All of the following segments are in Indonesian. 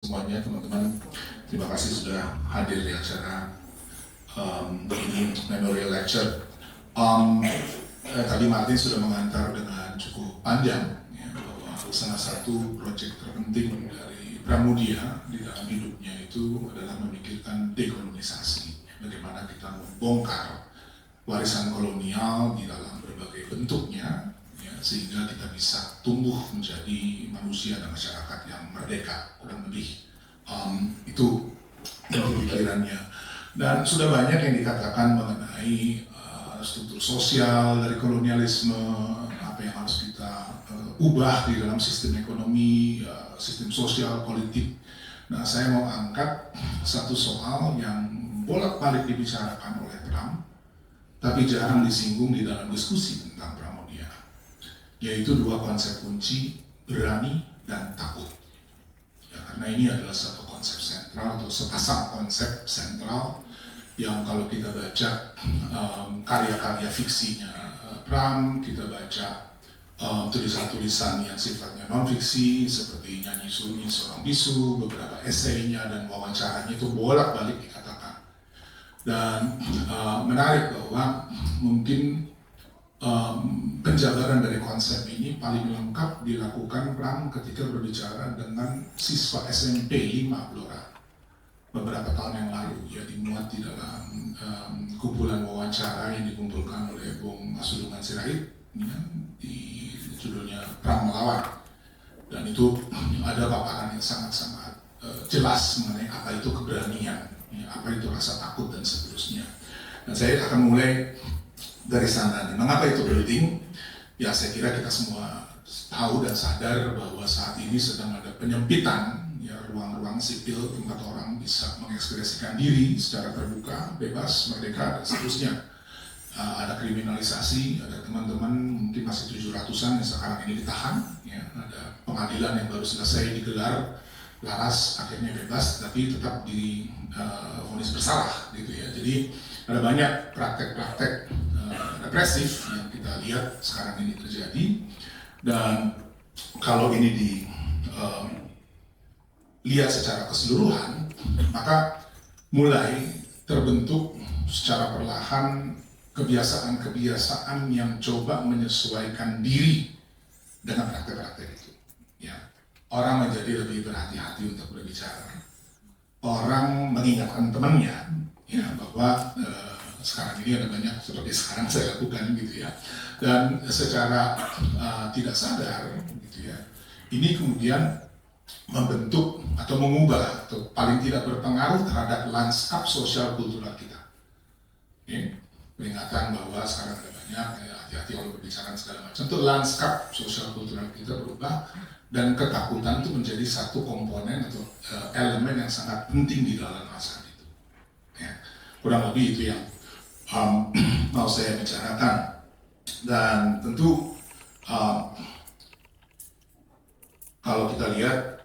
semuanya, teman-teman. Terima kasih sudah hadir di acara ini Memorial Lecture. Tadi Martin sudah mengantar dengan cukup panjang ya, bahwa salah satu proyek terpenting dari Pramudia di dalam hidupnya itu adalah memikirkan dekolonisasi. Bagaimana kita membongkar warisan kolonial di dalam berbagai bentuknya, ya, sehingga kita bisa tumbuh menjadi manusia dan masyarakat yang merdeka, kurang lebih itu pikirannya. Dan sudah banyak yang dikatakan mengenai struktur sosial dari kolonialisme, apa yang harus kita ubah di dalam sistem ekonomi, sistem sosial, politik. Nah, saya mau angkat satu soal yang bolak-balik dibicarakan oleh Pram, tapi jarang disinggung di dalam diskusi tentang Pramudia, yaitu dua konsep kunci, berani dan takut. Ya, karena ini adalah satu konsep sentral atau sepasang konsep sentral yang kalau kita baca karya-karya fiksinya Pram, kita baca tulisan-tulisan yang sifatnya non-fiksi seperti Nyanyi Sunyi Seorang Bisu, beberapa esainya dan wawancaranya itu bolak-balik dikatakan. Dan menarik bahwa mungkin penjabaran dari konsep ini paling lengkap dilakukan Pram ketika berbicara dengan siswa SMP 5 Blora beberapa tahun yang lalu. Ya, dimuat di dalam kumpulan wawancara yang dikumpulkan oleh Bung Masudungan Sirait ya, di judulnya Pram Melawan, dan itu ada paparan yang sangat-sangat jelas mengenai apa itu keberanian, ya, apa itu rasa takut dan seterusnya. Dan saya akan mulai dari sana. Mengapa itu penting? Ya, saya kira kita semua tahu dan sadar bahwa saat ini sedang ada penyempitan ya, ruang-ruang sipil tempat orang bisa mengekspresikan diri secara terbuka, bebas, merdeka dan seterusnya. Ada kriminalisasi, ada teman-teman mungkin masih 700-an yang sekarang ini ditahan, ya, ada pengadilan yang baru selesai digelar, laras akhirnya bebas, tapi tetap divonis bersalah, gitu ya. Jadi ada banyak praktek-praktek represif yang kita lihat sekarang ini terjadi, dan kalau ini dilihat secara keseluruhan, maka mulai terbentuk secara perlahan kebiasaan-kebiasaan yang coba menyesuaikan diri dengan praktek-praktek itu. Ya. Orang menjadi lebih berhati-hati untuk berbicara. Orang mengingatkan temannya ya, bahwa sekarang ini ada banyak seperti sekarang saya lakukan gitu ya. Dan secara tidak sadar gitu ya, ini kemudian membentuk atau mengubah atau paling tidak berpengaruh terhadap lanskap sosial kultural kita. Okay. Peringatan bahwa sekarang ada banyak ya, hati-hati kalau berbicara segala macam, itu lanskap sosial kultural kita berubah, dan ketakutan itu menjadi satu komponen atau elemen yang sangat penting di dalam masa itu. Ya. Kurang lebih itu yang mau saya bicarakan. Dan tentu kalau kita lihat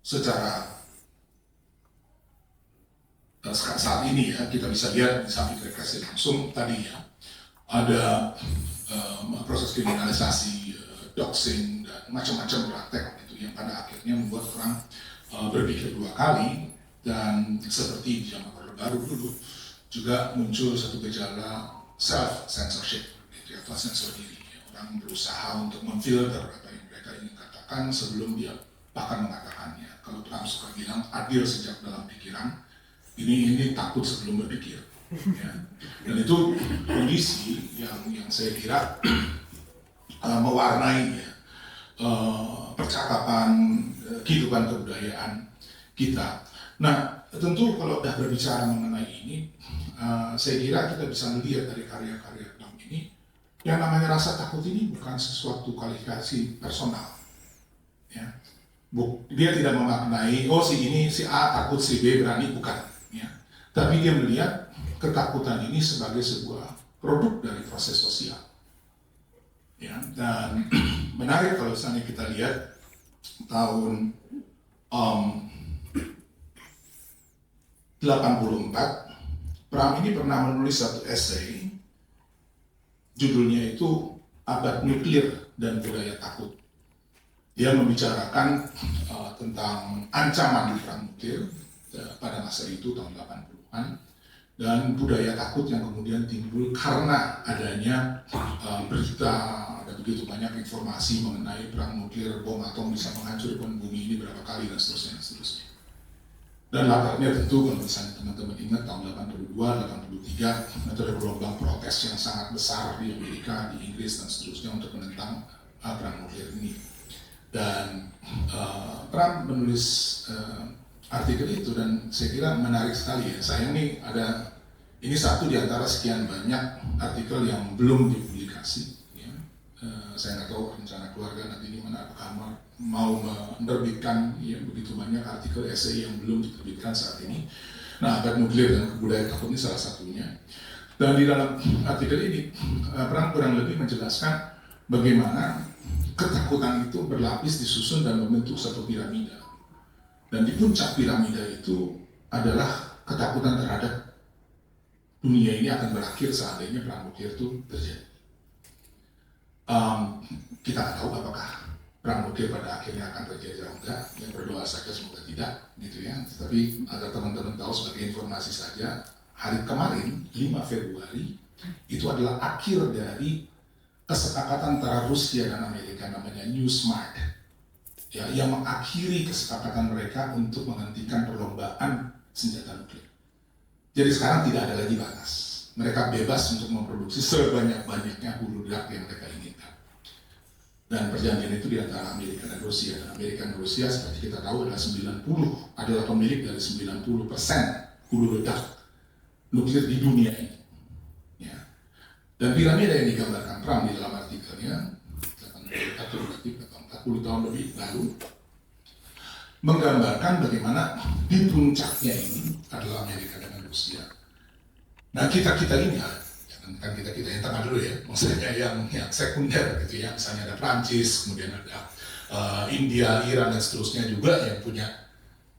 secara saat ini ya, kita bisa lihat di samping represi langsung tadi ya, ada proses kriminalisasi, doxing dan macam-macam praktek gitu yang pada akhirnya membuat orang berpikir dua kali. Dan seperti di zaman Orde Baru dulu juga muncul satu gejala self censorship gitu, atau sensor diri. Orang berusaha untuk memfilter apa yang mereka ingin katakan sebelum dia bahkan mengatakannya. Kalau Pram suka bilang adil sejak dalam pikiran, ini takut sebelum berpikir. Ya. Dan itu kondisi yang saya kira mewarnai ya, percakapan kehidupan kebudayaan kita. Nah, tentu kalau sudah berbicara mengenai ini, saya kira kita bisa melihat dari karya-karya Pram ini, yang namanya rasa takut ini bukan sesuatu kualifikasi personal. Ya. Dia tidak memaknai, oh si A takut, si B berani, bukan. Ya. Tapi dia melihat ketakutan ini sebagai sebuah produk dari proses sosial. Ya. Dan menarik kalau misalnya kita lihat tahun 84, Pram ini pernah menulis satu esai, judulnya itu Abad Nuklir dan Budaya Takut. Dia membicarakan tentang ancaman perang nuklir pada masa itu tahun 80-an dan budaya takut yang kemudian timbul karena adanya berita, ada begitu banyak informasi mengenai perang nuklir, bom atom bisa menghancurkan bumi ini berapa kali dan seterusnya dan seterusnya. Dan latarnya tentu kalau misalnya teman-teman ingat tahun 82, 83 itu ada gelombang protes yang sangat besar di Amerika, di Inggris dan seterusnya untuk menentang perang nuklir ini. Dan Pram menulis artikel itu dan saya kira menarik sekali ya. Sayang nih ini satu di antara sekian banyak artikel yang belum dipublikasi. Ya. Saya nggak tahu rencana keluarga nanti di mana, apakah mau menerbitkan ya, begitu banyak artikel esai yang belum diterbitkan saat ini. Nah, abad nuklir dan kebudayaan takut ini salah satunya. Dan di dalam artikel ini Pram kurang lebih menjelaskan bagaimana ketakutan itu berlapis, disusun dan membentuk satu piramida. Dan di puncak piramida itu adalah ketakutan terhadap dunia ini akan berakhir seandainya perang nuklir itu terjadi. Kita nggak tahu apakah perang nuklir pada akhirnya akan terjadi atau enggak. Yang berdoa saja semoga tidak, gitu ya. Tapi agar teman-teman tahu sebagai informasi saja, hari kemarin 5 Februari itu adalah akhir dari kesepakatan antara Rusia dan Amerika namanya New SMART ya, yang mengakhiri kesepakatan mereka untuk menghentikan perlombaan senjata nuklir. Jadi sekarang tidak ada lagi batas. Mereka bebas untuk memproduksi sebanyak-banyaknya hulu ledak yang mereka inginkan. Dan perjanjian itu di antara Amerika dan Rusia. Dan Amerika dan Rusia seperti kita tahu adalah pemilik dari 90% hulu ledak nuklir di dunia ini. Dan piramida yang digambarkan Pram di dalam artikelnya 40 tahun lebih lalu menggambarkan bagaimana di puncaknya ini adalah Amerika dengan Rusia. Nah kita ini jangan kita yang tengah dulu ya, maksudnya yang sekunder gitu ya, misalnya ada Prancis, kemudian ada India, Iran dan seterusnya juga yang punya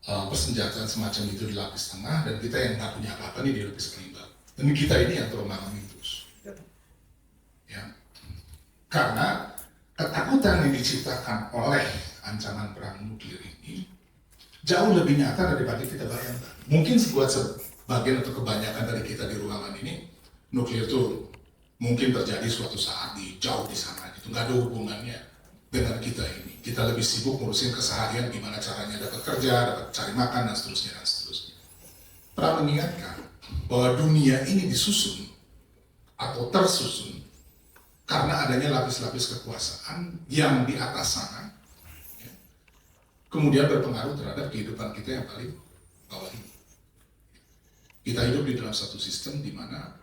persenjataan semacam itu di lapis tengah, dan kita yang nggak punya apa-apa nih di lapis keimbang. Dan kita ini yang terombang-ambing terus. Ya. Karena ketakutan yang diciptakan oleh ancaman perang nuklir ini jauh lebih nyata daripada kita bayangkan. Mungkin buat sebagian atau kebanyakan dari kita di ruangan ini, nuklir itu mungkin terjadi suatu saat jauh di sana gitu, nggak ada hubungannya dengan kita ini. Kita lebih sibuk ngurusin keseharian, gimana caranya dapat kerja, dapat cari makan dan seterusnya dan seterusnya. Pernah mengingatkan bahwa dunia ini disusun atau tersusun karena adanya lapis-lapis kekuasaan yang di atas sana ya, kemudian berpengaruh terhadap kehidupan kita yang paling bawah ini. Kita hidup di dalam satu sistem di mana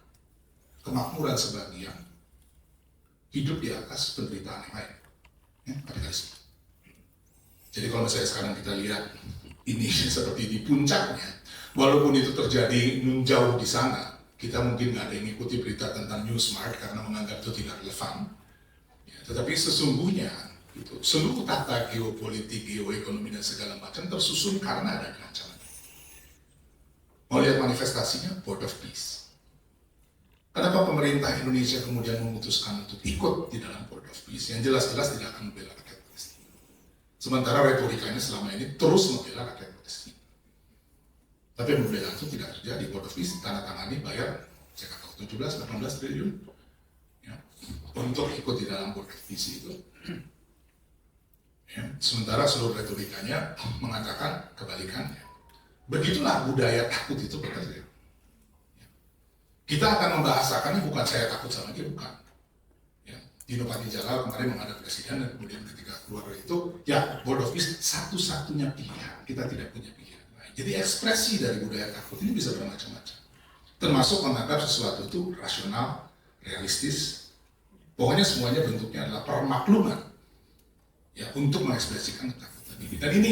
kemakmuran sebagian hidup di atas penderitaan yang lain, ya, kapitalisme. Jadi kalau misalnya sekarang kita lihat ini seperti di puncaknya, walaupun itu terjadi jauh di sana, kita mungkin nggak ada yang mengikuti berita tentang New SMART karena menganggap itu tidak relevan. Ya, tetapi sesungguhnya itu, seluruh tata geopolitik, geoekonomi dan segala macam tersusun karena ada ancaman. Mau lihat manifestasinya? Board of Peace. Kenapa pemerintah Indonesia kemudian memutuskan untuk ikut di dalam Board of Peace yang jelas-jelas tidak akan membela rakyat Palestina? Sementara retorikanya selama ini terus membela rakyat Palestina. Tapi pembelaan itu tidak terjadi. Board of Peace tanda-tangani bayar saya kata 17-18 triliun ya, untuk ikut di dalam Board of Peace itu. Ya, sementara seluruh retorikanya mengatakan kebalikannya. Begitulah budaya takut itu bekerja. Ya. Kita akan membahasakannya bukan saya takut sama dia, bukan. Ya. Dino Patijalal kemarin menghadap presiden dan kemudian ketika keluar itu, ya Board of Peace satu-satunya pilihan. Kita tidak punya pilihan. Jadi ekspresi dari budaya takut ini bisa bermacam-macam. Termasuk menganggap sesuatu itu rasional, realistis. Pokoknya semuanya bentuknya adalah permakluman ya, untuk mengekspresikan ketakutan ini. Dan ini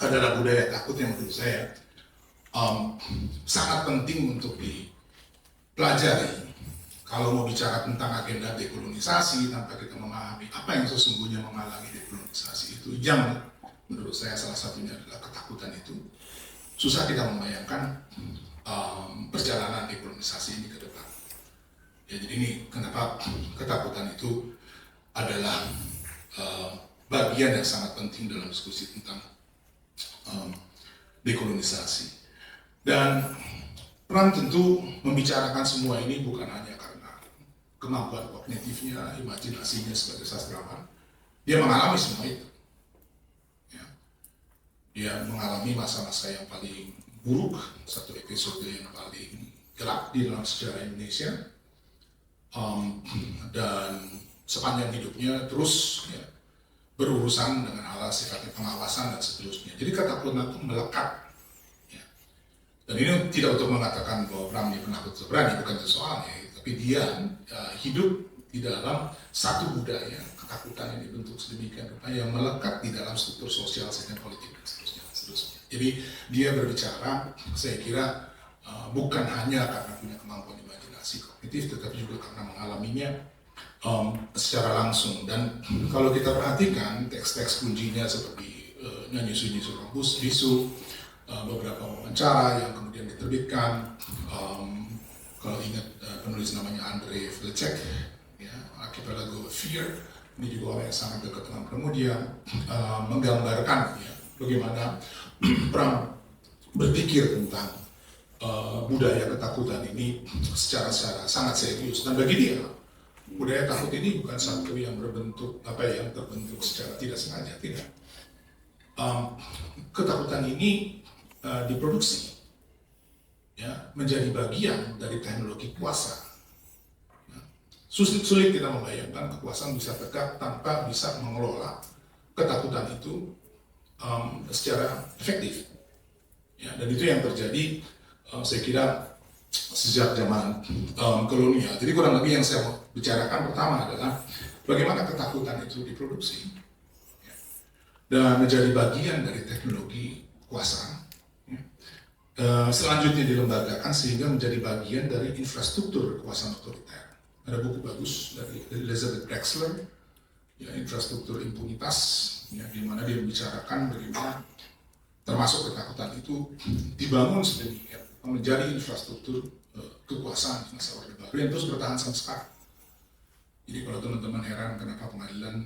adalah budaya takut yang menurut saya sangat penting untuk dipelajari. Kalau mau bicara tentang agenda dekolonisasi, tanpa kita memahami apa yang sesungguhnya menghalangi dekolonisasi itu, yang menurut saya salah satunya adalah ketakutan itu. Susah kita membayangkan perjalanan dekolonisasi ini ke depan. Ya, jadi ini kenapa ketakutan itu adalah bagian yang sangat penting dalam diskusi tentang dekolonisasi. Dan Pram tentu membicarakan semua ini bukan hanya karena kemampuan kognitifnya, imajinasinya sebagai sastrawan. Dia mengalami semua itu. Ya. Dia mengalami masa-masa yang paling buruk, satu episode yang paling gelap di dalam sejarah Indonesia. Dan sepanjang hidupnya terus ya, berurusan dengan hal sifatnya pengawasan dan seterusnya. Jadi ketakutan itu melekat. Ya. Dan ini tidak untuk mengatakan bahwa Pram ini penakut berani, bukan itu soalnya. Tapi dia hidup di dalam satu budaya ketakutan yang dibentuk sedemikian rupa yang melekat di dalam struktur sosial, sistem politik dan seterusnya. Jadi dia berbicara, saya kira bukan hanya karena punya kemampuan imajinasi kognitif, tetapi juga karena mengalaminya secara langsung. Dan kalau kita perhatikan teks-teks kuncinya seperti Nyanyi Sunyi Seorang Bisu, beberapa wawancara yang kemudian diterbitkan, kalau ingat penulis namanya Andrei Vlecek, ya, Archipelago of Fear, ini juga orang yang sangat dekat dengan Pramudia, menggambarkan ya, bagaimana Pram berpikir tentang budaya ketakutan ini secara sangat serius. Dan bagi dia, budaya takut ini bukan satu yang terbentuk secara tidak sengaja, tidak. Ketakutan ini diproduksi, ya, menjadi bagian dari teknologi kuasa. Ya. Sulit kita membayangkan kekuasaan bisa tegak tanpa bisa mengelola ketakutan itu secara efektif. Ya, dan itu yang terjadi, saya kira, sejak zaman kolonial. Jadi kurang lebih yang saya mau bicarakan pertama adalah bagaimana ketakutan itu diproduksi, ya, dan menjadi bagian dari teknologi kuasa. Selanjutnya dilembagakan sehingga menjadi bagian dari infrastruktur kekuasaan otoriter. Ada buku bagus dari Elizabeth Drexler, ya, infrastruktur impunitas, ya, di mana dia membicarakan bagaimana termasuk ketakutan itu dibangun sedemikian menjadi infrastruktur kekuasaan di masa Orde Baru yang terus bertahan sampai sekarang. Jadi kalau teman-teman heran kenapa pengadilan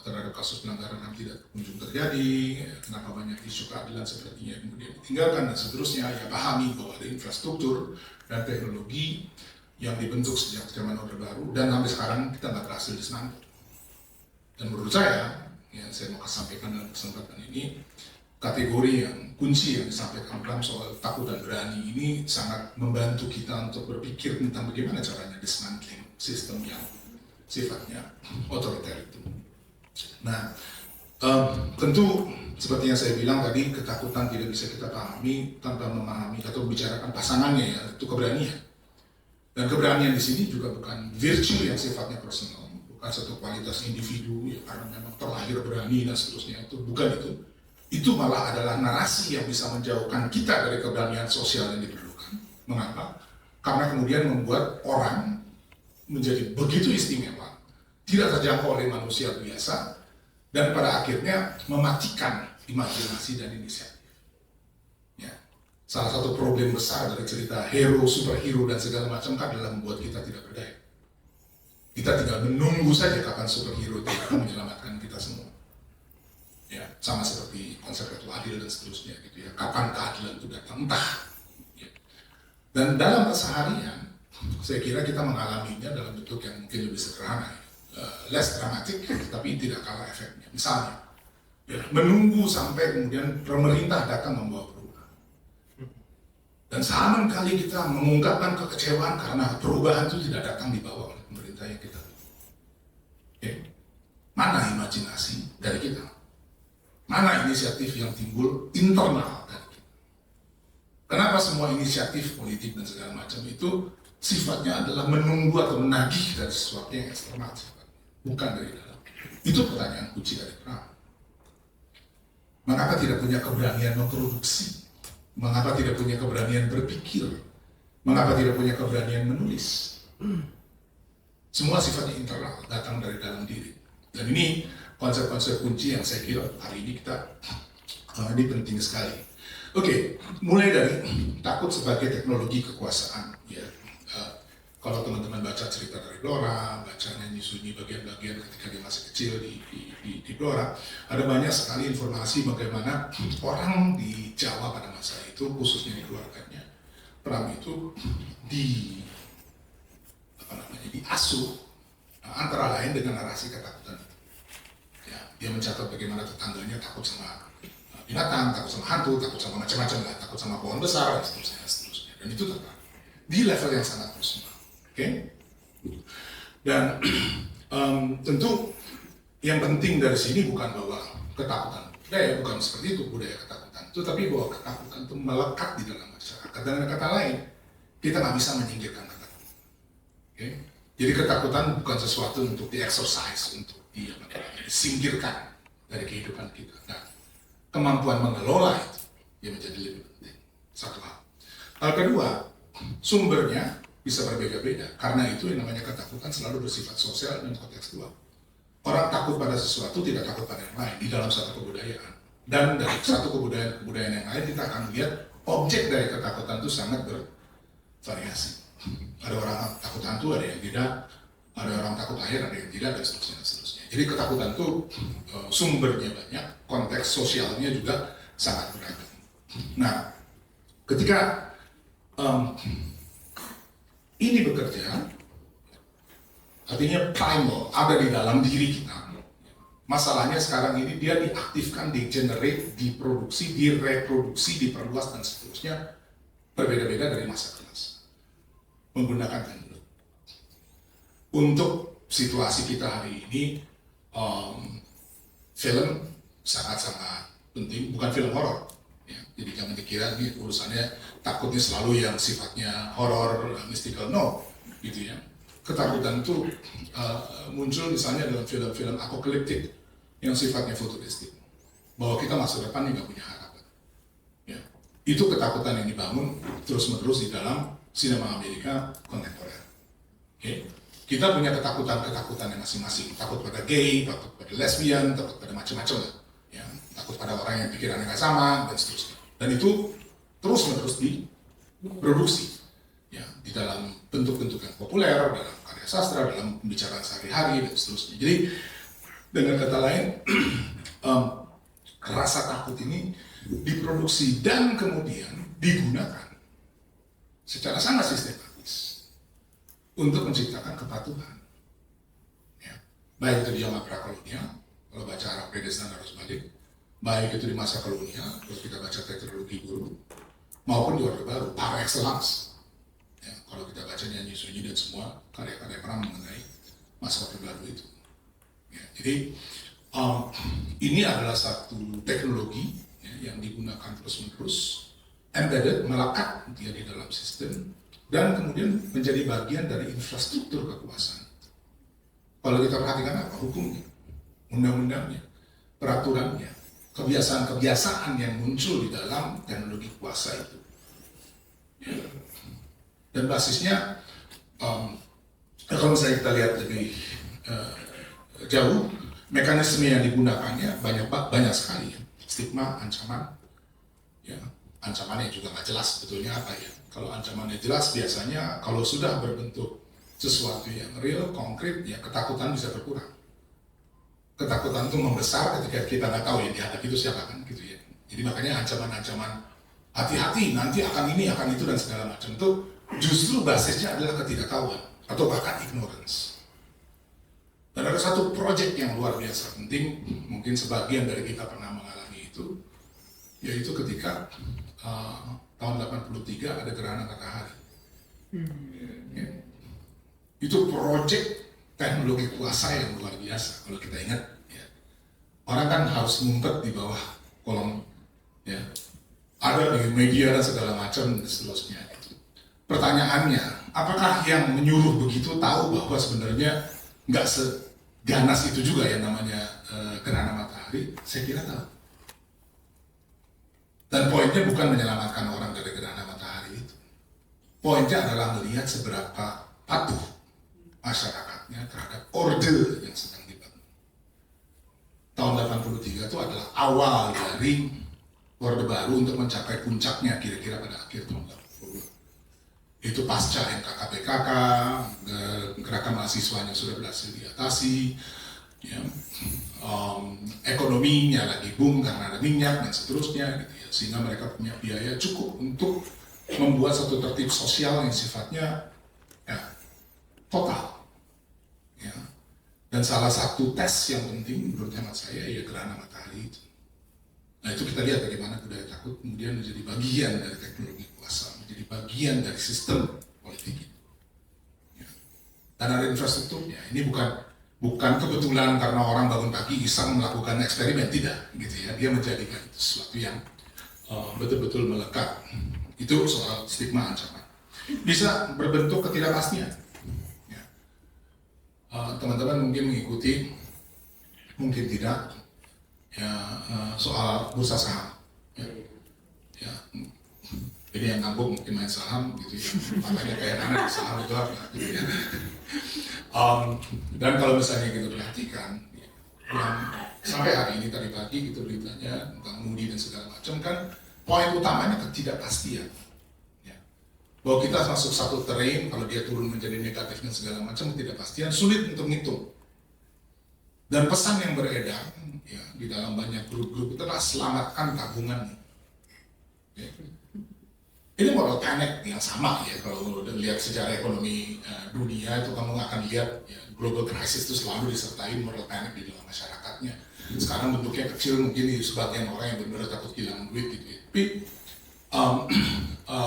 terhadap kasus pelanggaran HAM tidak kunjung terjadi, kenapa banyak isu keadilan sepertinya kemudian ditinggalkan dan seterusnya, ya pahami bahwa ada infrastruktur dan teknologi yang dibentuk sejak zaman Orde Baru dan sampai sekarang kita nggak berhasil dismantel. Dan menurut saya, yang saya mau sampaikan dalam kesempatan ini, kategori yang kunci yang disampaikan Pram soal takut dan berani ini sangat membantu kita untuk berpikir tentang bagaimana caranya dismantling sistem yang sifatnya otoriter itu. Nah, tentu seperti yang saya bilang tadi, ketakutan tidak bisa kita pahami tanpa memahami atau membicarakan pasangannya, ya, itu keberanian. Dan keberanian di sini juga bukan virtue yang sifatnya personal, bukan satu kualitas individu ya, karena memang terlahir berani dan seterusnya, itu bukan itu. Itu malah adalah narasi yang bisa menjauhkan kita dari keberanian sosial yang diperlukan. Mengapa? Karena kemudian membuat orang menjadi begitu istimewa, tidak terjangkau oleh manusia biasa, dan pada akhirnya mematikan imajinasi dan inisiatif. Ya. Salah satu problem besar dari cerita hero, superhero, dan segala macam adalah membuat kita tidak berdaya. Kita tinggal menunggu saja kapan superhero itu akan menyelamatkan kita semua. Ya, sama seperti konsep itu adil dan seterusnya gitu ya. Kapan keadilan itu datang, entah. Ya. Dan dalam keseharian, saya kira kita mengalaminya dalam bentuk yang mungkin lebih sederhana, less dramatik, tapi tidak kalah efeknya. Misalnya, ya, menunggu sampai kemudian pemerintah datang membawa perubahan. Dan sama kali kita mengungkapkan kekecewaan karena perubahan itu tidak datang dibawa oleh pemerintah yang kita pilih. Ya. Mana imajinasi dari kita? Mana inisiatif yang timbul internal dari kita? Kenapa semua inisiatif politik dan segala macam itu sifatnya adalah menunggu atau menagih dari sesuatu yang eksternal, bukan dari dalam. Itu pertanyaan kunci dari Pram. Mengapa tidak punya keberanian memproduksi? Mengapa tidak punya keberanian berpikir? Mengapa tidak punya keberanian menulis? Semua sifatnya internal, datang dari dalam diri. Dan ini konsep-konsep kunci yang saya kira hari ini ini penting sekali. Oke, mulai dari takut sebagai teknologi kekuasaan. Ya. Kalau teman-teman baca cerita dari Blora, baca Nyanyi Sunyi bagian-bagian ketika dia masih kecil di Blora, ada banyak sekali informasi bagaimana orang di Jawa pada masa itu, khususnya di keluarganya, Pram itu diasuh antara lain dengan narasi ketakutan. Ya, dia mencatat bagaimana tetangganya takut sama binatang, takut sama hantu, takut sama macam-macam lah, takut sama pohon besar dan seterusnya. Dan itu tetap di level yang sangat personal. Oke? Dan tentu yang penting dari sini bukan bahwa ketakutan budaya, bukan seperti itu budaya ketakutan itu, tapi bahwa ketakutan itu melekat di dalam masyarakat. Dan dengan kata lain, kita nggak bisa menyingkirkan ketakutan. Okay? Jadi ketakutan bukan sesuatu untuk di-exercise, untuk disingkirkan dari kehidupan kita. Nah, kemampuan mengelola itu yang menjadi lebih penting. Satu hal. Hal kedua, sumbernya bisa berbeda-beda. Karena itu yang namanya ketakutan selalu bersifat sosial dan kontekstual. Orang takut pada sesuatu tidak takut pada yang lain di dalam satu kebudayaan. Dan dari satu kebudayaan yang lain kita akan lihat objek dari ketakutan itu sangat bervariasi. Ada orang takut hantu, ada yang tidak. Ada orang takut air, ada yang tidak, dan seterusnya. Jadi ketakutan itu sumbernya banyak, konteks sosialnya juga sangat beragam. Nah, ketika ini bekerja, artinya primal, ada di dalam diri kita. Masalahnya sekarang ini dia diaktifkan, di-generate, diproduksi, direproduksi, diperluas, dan seterusnya. Berbeda-beda dari masa ke masa. Menggunakan teknologi. Untuk situasi kita hari ini, film sangat-sangat penting, bukan film horor. Ya, jadi jangan dikira ini urusannya takutnya selalu yang sifatnya horor, mystical, no, gitu ya. Ketakutan itu muncul misalnya dalam film-film apokaliptik yang sifatnya futuristik, bahwa kita masa depan nggak punya harapan. Ya. Itu ketakutan yang dibangun terus-menerus di dalam sinema Amerika kontemporer. Okay. Kita punya ketakutan yang masing-masing, takut pada gay, takut pada lesbian, takut pada macam-macam lah. Ya. Takut pada orang yang pikirannya nggak sama, dan seterusnya. Dan itu terus-menerus diproduksi. Ya, di dalam bentuk-bentuk yang populer, dalam karya sastra, dalam pembicaraan sehari-hari, dan seterusnya. Jadi, dengan kata lain, rasa takut ini diproduksi dan kemudian digunakan secara sangat sistematis untuk menciptakan kepatuhan. Ya. Baik itu di zaman prakolonial, kalau baca Arab Pedestan harus balik, baik itu di masa kolonial, kalau kita baca teknologi dulu, maupun di Orde Baru, par excellence. Ya, kalau kita baca Nyanyi Sunyi dan semua karya-karya Pram mengenai masa Orde Baru itu. Ya, jadi ini adalah satu teknologi ya, yang digunakan terus-menerus, embedded, melekat dia di dalam sistem, dan kemudian menjadi bagian dari infrastruktur kekuasaan. Kalau kita perhatikan apa? Hukumnya, undang-undangnya, peraturannya, kebiasaan-kebiasaan yang muncul di dalam teknologi kuasa itu. Ya. Dan basisnya, kalau misalnya kita lihat lebih jauh, mekanisme yang digunakannya banyak sekali. Ya. Stigma, ancaman, ya, ancamannya juga nggak jelas sebetulnya apa ya. Kalau ancamannya jelas, biasanya kalau sudah berbentuk sesuatu yang real, konkret, ya ketakutan bisa berkurang. Ketakutan itu membesar ketika kita nggak tahu yang dihadapi itu siapa kan, gitu ya. Jadi makanya ancaman-ancaman hati-hati nanti akan ini, akan itu dan segala macam itu justru basisnya adalah ketidaktahuan atau bahkan ignorance. Dan ada satu proyek yang luar biasa penting, mungkin sebagian dari kita pernah mengalami itu, yaitu ketika tahun 83 ada gerhana matahari. Ya. Itu proyek teknologi kuasa yang luar biasa kalau kita ingat. Ya. Orang kan harus ngumpet di bawah kolong, ya. Ada di media dan segala macam dan seterusnya. Pertanyaannya, apakah yang menyuruh begitu tahu bahwa sebenarnya nggak seganas itu juga yang namanya gerhana matahari? Saya kira tahu. Dan poinnya bukan menyelamatkan orang dari gerhana matahari itu. Poinnya adalah melihat seberapa patuh masyarakatnya terhadap orde yang sedang dibangun. Tahun 83 itu adalah awal dari Orde Baru untuk mencapai puncaknya kira-kira pada akhir tahun 80. Itu pasca NKKPKK, gerakan mahasiswanya sudah berhasil diatasi, ya. Ekonominya lagi boom karena ada minyak dan seterusnya, gitu ya. Sehingga mereka punya biaya cukup untuk membuat satu tertib sosial yang sifatnya ya, total. Ya. Dan salah satu tes yang penting menurut hemat saya ya gerhana matahari itu. Nah itu kita lihat bagaimana budaya takut kemudian menjadi bagian dari teknologi kuasa, menjadi bagian dari sistem politik itu. Ya. Dan ada infrastrukturnya. Ini bukan kebetulan karena orang bangun pagi iseng melakukan eksperimen, tidak, gitu ya. Dia menjadikan itu sesuatu yang betul-betul melekat. Itu soal stigma ancaman. Bisa berbentuk ketidakpastian. Ya. Teman-teman mungkin mengikuti, mungkin tidak. Ya, soal bursa saham. Ya. Ya. Jadi yang ngambung mungkin main saham gitu ya, makanya kayak anak di saham itu apa gitu ya. Dan kalau misalnya kita perhatikan, ya, yang sampai hari ini tadi pagi gitu beritanya tentang Moody dan segala macam kan, poin utamanya ketidakpastian. Ya. Bahwa kita masuk satu terrain, kalau dia turun menjadi negatif dan segala macam, ketidakpastian sulit untuk menghitung. Dan pesan yang beredar ya, di dalam banyak grup-grup itu adalah selamatkan tabunganmu. Ya. Ini moral panic yang sama ya, kalau lihat sejarah ekonomi dunia itu kamu akan lihat ya, global crisis itu selalu disertai moral panic di dalam masyarakatnya. Sekarang bentuknya kecil mungkin di sebagian orang yang benar-benar takut kehilangan duit gitu ya. Tapi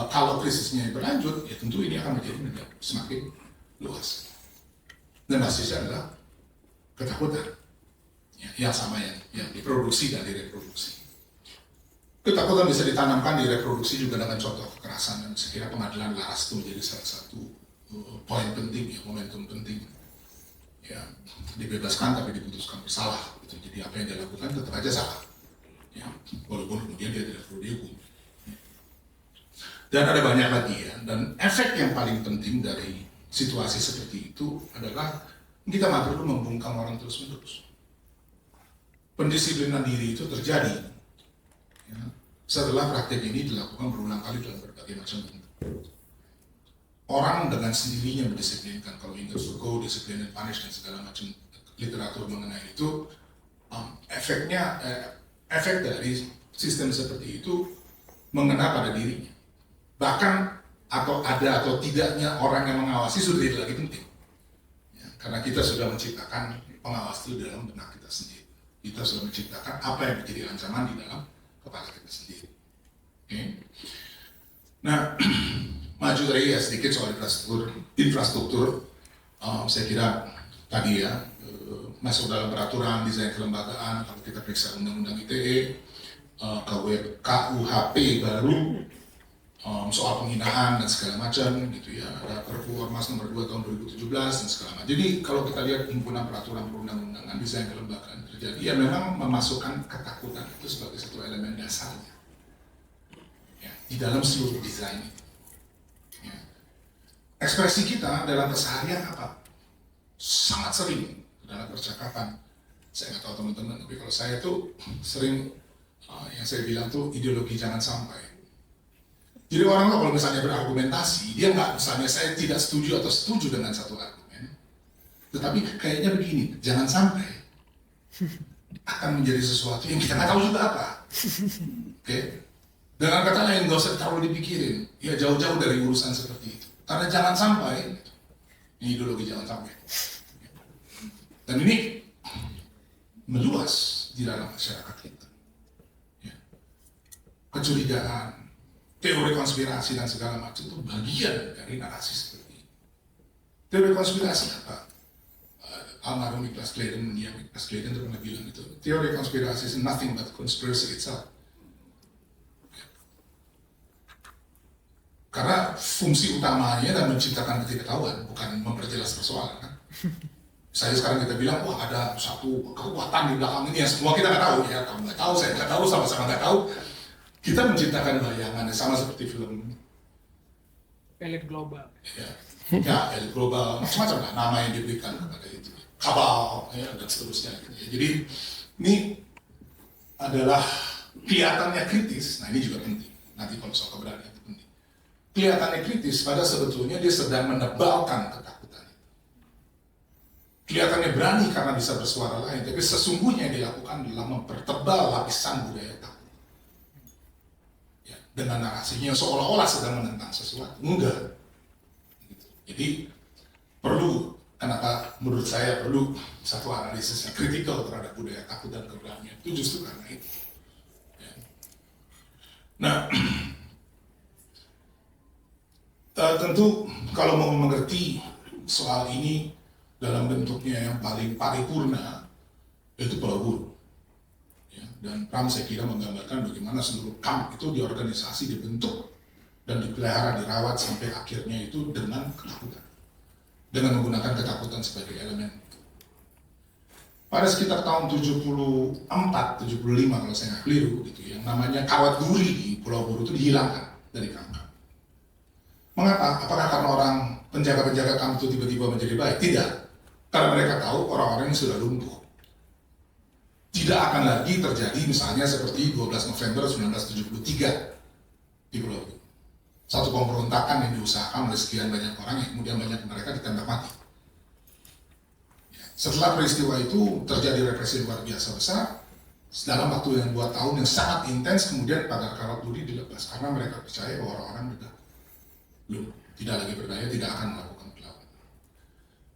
kalau krisisnya berlanjut ya tentu ini akan menjadi semakin luas. Dan basisnya adalah ketakutan ya, yang sama yang diproduksi dan direproduksi. Ketakutan bisa ditanamkan di reproduksi juga dengan contoh kekerasan, dan saya kira pengadilan Laras itu menjadi salah satu poin penting ya, momentum penting ya, dibebaskan tapi diputuskan bersalah gitu. Jadi apa yang dia lakukan tetap aja salah ya, walaupun kemudian dia tidak perlu dihukum ya. Dan ada banyak lagi ya, dan efek yang paling penting dari situasi seperti itu adalah kita nggak perlu membungkam orang terus-menerus. Pendisiplinan diri itu terjadi ya, setelah praktek ini dilakukan berulang kali dalam berbagai macam bentuk. Orang dengan sendirinya mendisiplinkan, kalau ingat Foucault, disiplin and punish dan segala macam literatur mengenai itu, efek dari sistem seperti itu mengena pada dirinya. Bahkan atau ada atau tidaknya orang yang mengawasi sudah tidak lagi penting. Ya, karena kita sudah menciptakan pengawas itu dalam benak kita sendiri. Kita sudah menciptakan apa yang menjadi ancaman di dalam kepala kita sendiri. Okay. Nah, maju tadi ya sedikit soal infrastruktur. Saya kira tadi ya masuk dalam peraturan desain kelembagaan. Kalau kita periksa undang-undang ITE, KUHP baru soal penghinaan dan segala macam gitu ya. Ada Perpu Ormas nomor 2 tahun 2017 dan segala macam. Jadi kalau kita lihat himpunan peraturan perundang-undangan desain kelembagaan terjadi, ya memang memasukkan ketakutan itu sebagai satu elemen dasarnya ya, di dalam seluruh desain itu. Ya. Ekspresi kita dalam keseharian apa? Sangat sering dalam percakapan. Saya nggak tahu teman-teman, tapi kalau saya tuh sering yang saya bilang tuh ideologi jangan sampai. Jadi orang kalau misalnya berargumentasi, dia nggak misalnya saya tidak setuju atau setuju dengan satu argumen, tetapi kayaknya begini, jangan sampai akan menjadi sesuatu yang kita nggak tahu juga apa. Oke? Dengan kata lain, nggak usah terlalu dipikirin, ya jauh-jauh dari urusan seperti itu. Karena jangan sampai, ini ideologi jangan sampai. Dan ini meluas di dalam masyarakat kita. Ya. Kecurigaan, teori konspirasi dan segala macam itu bagian dari narasi seperti ini. Teori konspirasi apa? Almarhum Nicholas Clayton, Nicholas Clayton itu pernah bilang itu, teori konspirasi is nothing but conspiracy itself. Karena fungsi utamanya adalah menciptakan ketidaktahuan, bukan memperjelas persoalan. Kan? Saya sekarang kita bilang, wah ada satu kekuatan di belakang ini yang semua kita nggak tahu ya, kamu nggak tahu, saya nggak tahu, sama-sama nggak tahu. Kita menciptakan bayangan yang sama seperti film elit global. Ya, elit global, macam-macam lah nama yang diberikan kepada itu. Kabal, ya, dan seterusnya. Gitu ya. Jadi ini adalah kelihatannya kritis, nah ini juga penting. Nanti kalau soal keberanian itu penting. kelihatannya kritis, padahal sebetulnya dia sedang menebalkan ketakutan. Kelihatannya berani karena bisa bersuara lain, tapi sesungguhnya yang dilakukan adalah mempertebal lapisan budaya takut. Ya, dengan narasinya seolah-olah sedang menentang sesuatu, enggak. Jadi perlu, kenapa menurut saya perlu satu analisis yang kritikal terhadap budaya takut dan keberanian, itu justru karena itu. Ya. Nah, tentu kalau mau mengerti soal ini dalam bentuknya yang paling paripurna, itu Pulau Buru. Ya, dan Pram saya kira menggambarkan bagaimana seluruh kamp itu diorganisasi, dibentuk, dan dipelihara, dirawat sampai akhirnya itu dengan ketakutan. Dengan menggunakan ketakutan sebagai elemen. Pada sekitar tahun 74, 75 kalau saya nggak keliru, gitu, yang namanya kawat duri di Pulau Buru itu dihilangkan dari kamp. Mengapa? Apakah karena orang penjaga-penjaga kamp itu tiba-tiba menjadi baik? Tidak. Karena mereka tahu orang-orang yang sudah lumpuh. Tidak akan lagi terjadi misalnya seperti 12 November 1973 di Pulau Buru. Satu pemberontakan yang diusahakan oleh sekian banyak orang yang kemudian banyak mereka ditembak mati. Setelah peristiwa itu terjadi represi luar biasa besar, dalam waktu yang 2 tahun yang sangat intens, kemudian pagar kawat duri dilepas karena mereka percaya bahwa orang-orang sudah tidak lagi berdaya, tidak akan melakukan perlawanan.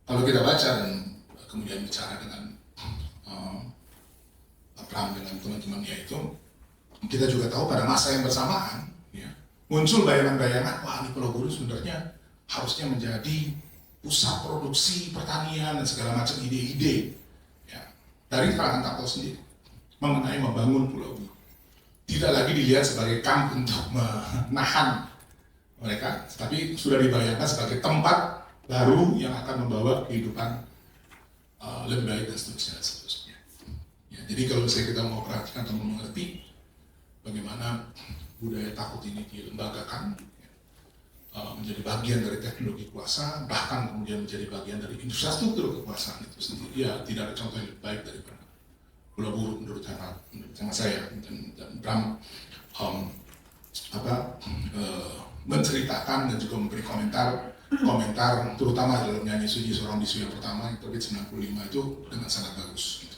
Kalau kita baca dan kemudian bicara dengan Pram dengan teman-temannya itu, kita juga tahu pada masa yang bersamaan ya, muncul bayangan-bayangan, wah ini Pulau Buru sebenarnya harusnya menjadi pusat produksi pertanian dan segala macam ide-ide ya, dari kalangan Takau sendiri mengenai membangun Pulau Buru. Tidak lagi dilihat sebagai kamp untuk menahan mereka, tapi sudah dibayangkan sebagai tempat baru yang akan membawa kehidupan lebih baik dan seterusnya. Ya, jadi kalau misalnya kita mau perhatikan atau mau mengerti bagaimana budaya takut ini dilembagakan, menjadi bagian dari teknologi kuasa, bahkan kemudian menjadi bagian dari infrastruktur kekuasaan itu sendiri, ya tidak ada contoh yang lebih baik daripada Pulau Buru menurut saya dan Bram menceritakan dan juga memberi komentar terutama dalam nyanyi Sunyi Seorang Bisu yang pertama yang terbit 95 itu dengan sangat bagus gitu.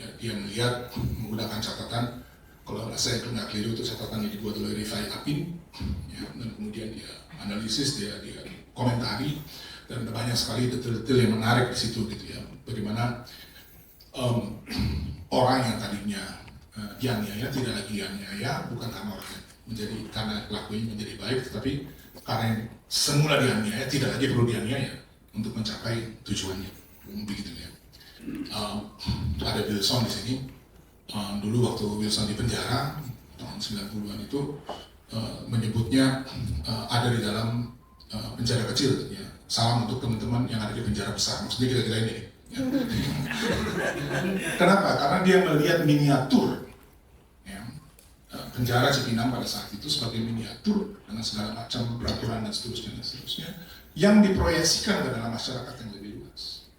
Ya, dia melihat menggunakan catatan, kalau saya nggak keliru itu catatan yang dibuat oleh Rifai Apin ya, dan kemudian dia analisis, dia komentari, dan banyak sekali detail-detail yang menarik di situ gitu ya, bagaimana orang yang tadinya dianiaya tidak lagi dianiaya bukan karena orangnya karena pelakunya menjadi baik, tetapi karena yang semula dianiaya tidak lagi perlu dianiaya untuk mencapai tujuannya, begitu ya. Ada Wilson di sini. Dulu waktu Wilson di penjara tahun 90-an itu menyebutnya ada di dalam penjara kecil ya. Salam untuk teman-teman yang ada di penjara besar, maksudnya kira-kira ini ya. Kenapa? Karena dia melihat miniatur ya, penjara Cipinang pada saat itu sebagai miniatur dengan segala macam peraturan dan seterusnya yang diproyeksikan ke dalam masyarakat yang lebih luas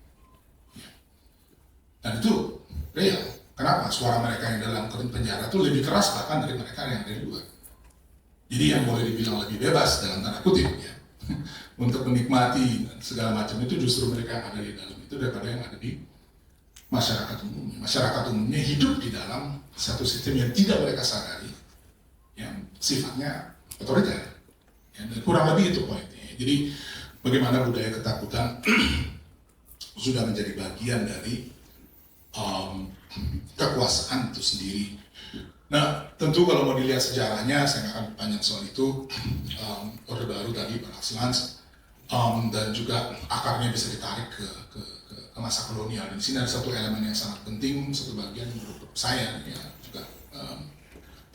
ya. Dan itu real. Kenapa? Suara mereka yang dalam penjara itu lebih keras bahkan dari mereka yang dari luar. Jadi yang boleh dibilang lebih bebas dalam tanda kutip ya, untuk menikmati segala macam itu justru mereka yang ada di dalam itu daripada yang ada di masyarakat umumnya. Masyarakat umumnya hidup di dalam satu sistem yang tidak mereka sadari, yang sifatnya otoriter. Ya, dan kurang lebih itu poinnya. Jadi bagaimana budaya ketakutan sudah menjadi bagian dari kekuasaan itu sendiri. Nah, tentu kalau mau dilihat sejarahnya, saya akan panjang soal itu. Orde Baru tadi, Pak Aslans, dan juga akarnya bisa ditarik ke masa kolonial. Dan di sini ada satu elemen yang sangat penting, satu bagian menurut saya, ya, juga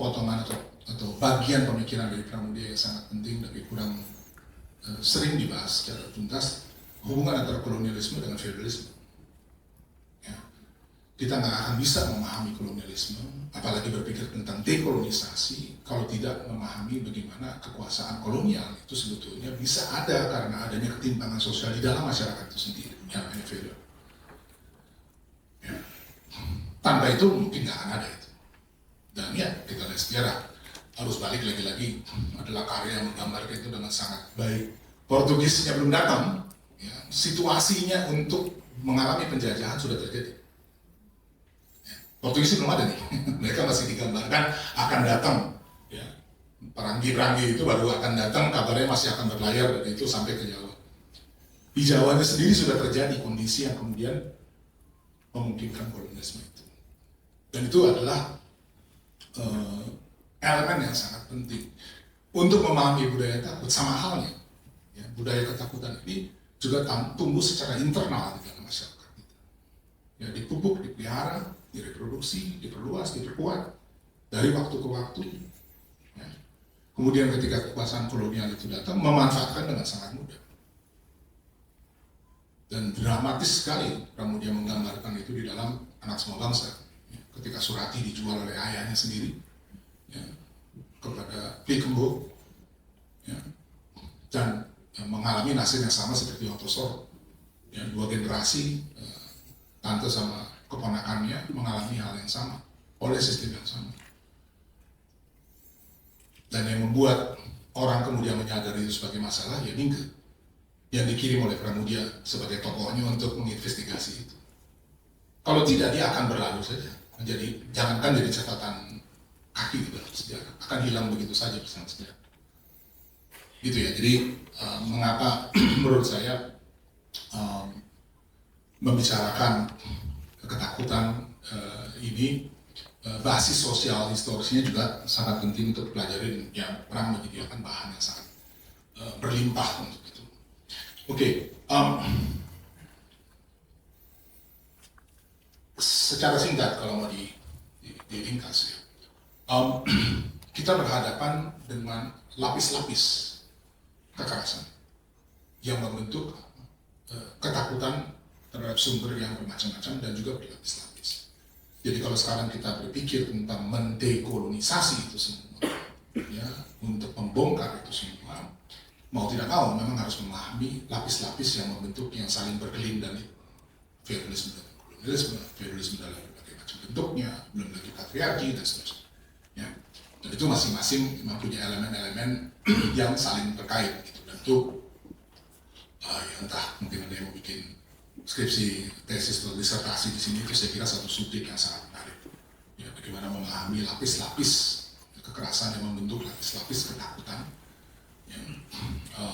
potongan atau bagian pemikiran dari Pramudia yang sangat penting, tapi kurang sering dibahas secara tuntas, hubungan antara kolonialisme dengan feudalisme. Kita nggak akan bisa memahami kolonialisme, apalagi berpikir tentang dekolonisasi, kalau tidak memahami bagaimana kekuasaan kolonial itu sebetulnya bisa ada karena adanya ketimpangan sosial di dalam masyarakat itu sendiri, yang namanya feudal. Ya. Tanpa itu mungkin nggak akan ada itu. Dan ya, kita lihat sejarah. Arus balik lagi-lagi adalah karya yang menggambarkan itu dengan sangat baik. Portugisnya belum datang, ya, situasinya untuk mengalami penjajahan sudah terjadi. Ya, Portugis belum ada nih, mereka masih digambarkan akan datang. Ya. Perangi-perangi itu baru akan datang, kabarnya masih akan berlayar dan itu sampai ke Jawa. Di Jawanya sendiri sudah terjadi kondisi yang kemudian memungkinkan kolonialisme itu. Dan itu adalah elemen yang sangat penting untuk memahami budaya takut. Sama halnya, ya, budaya ketakutan ini juga tumbuh secara internal di dalam masyarakat kita. Ya, dipupuk, dipelihara, direproduksi, diperluas, diperkuat dari waktu ke waktu. Ya. Kemudian ketika kekuasaan kolonial itu datang, memanfaatkan dengan sangat mudah. Dan dramatis sekali Pramudia menggambarkan itu di dalam Anak Semua Bangsa. Ya, ketika Surati dijual oleh ayahnya sendiri, ya, kepada Plikembo, ya, dan mengalami nasib yang sama seperti Otosoro. Ya, 2 generasi tante sama keponakannya mengalami hal yang sama oleh sistem yang sama. Dan yang membuat orang kemudian menyadari itu sebagai masalah ya Ningke yang dikirim oleh Pramudia sebagai tokohnya untuk menginvestigasi itu. Kalau tidak, dia akan berlalu saja. Jadi jangankan jadi catatan kaki di dalam sejarah, akan hilang begitu saja bersama sejarah. Gitu ya. Jadi mengapa menurut saya membicarakan ketakutan ini basis sosial historisnya juga sangat penting untuk pelajari, yang perang menyediakan bahan yang sangat berlimpah untuk itu. Oke, secara singkat kalau mau diringkas ya, kita berhadapan dengan lapis-lapis kekerasan yang membentuk ketakutan terhadap sumber yang bermacam-macam dan juga berlapis-lapis. Jadi kalau sekarang kita berpikir tentang mendekolonisasi itu semua, ya, untuk membongkar itu semua, mau tidak mau memang harus memahami lapis-lapis yang membentuk, yang saling berkelin dan feudalisme dan kolonialisme, feudalisme dalam berbagai macam bentuknya, belum lagi patriarki dan seterusnya. Ya. Dan itu masing-masing mempunyai elemen-elemen yang saling terkait gitu. Dan itu ya entah mungkin ada yang mau bikin skripsi, tesis atau disertasi di sini, itu saya kira satu subjek yang sangat menarik. Ya, bagaimana memahami lapis-lapis kekerasan yang membentuk lapis-lapis ketakutan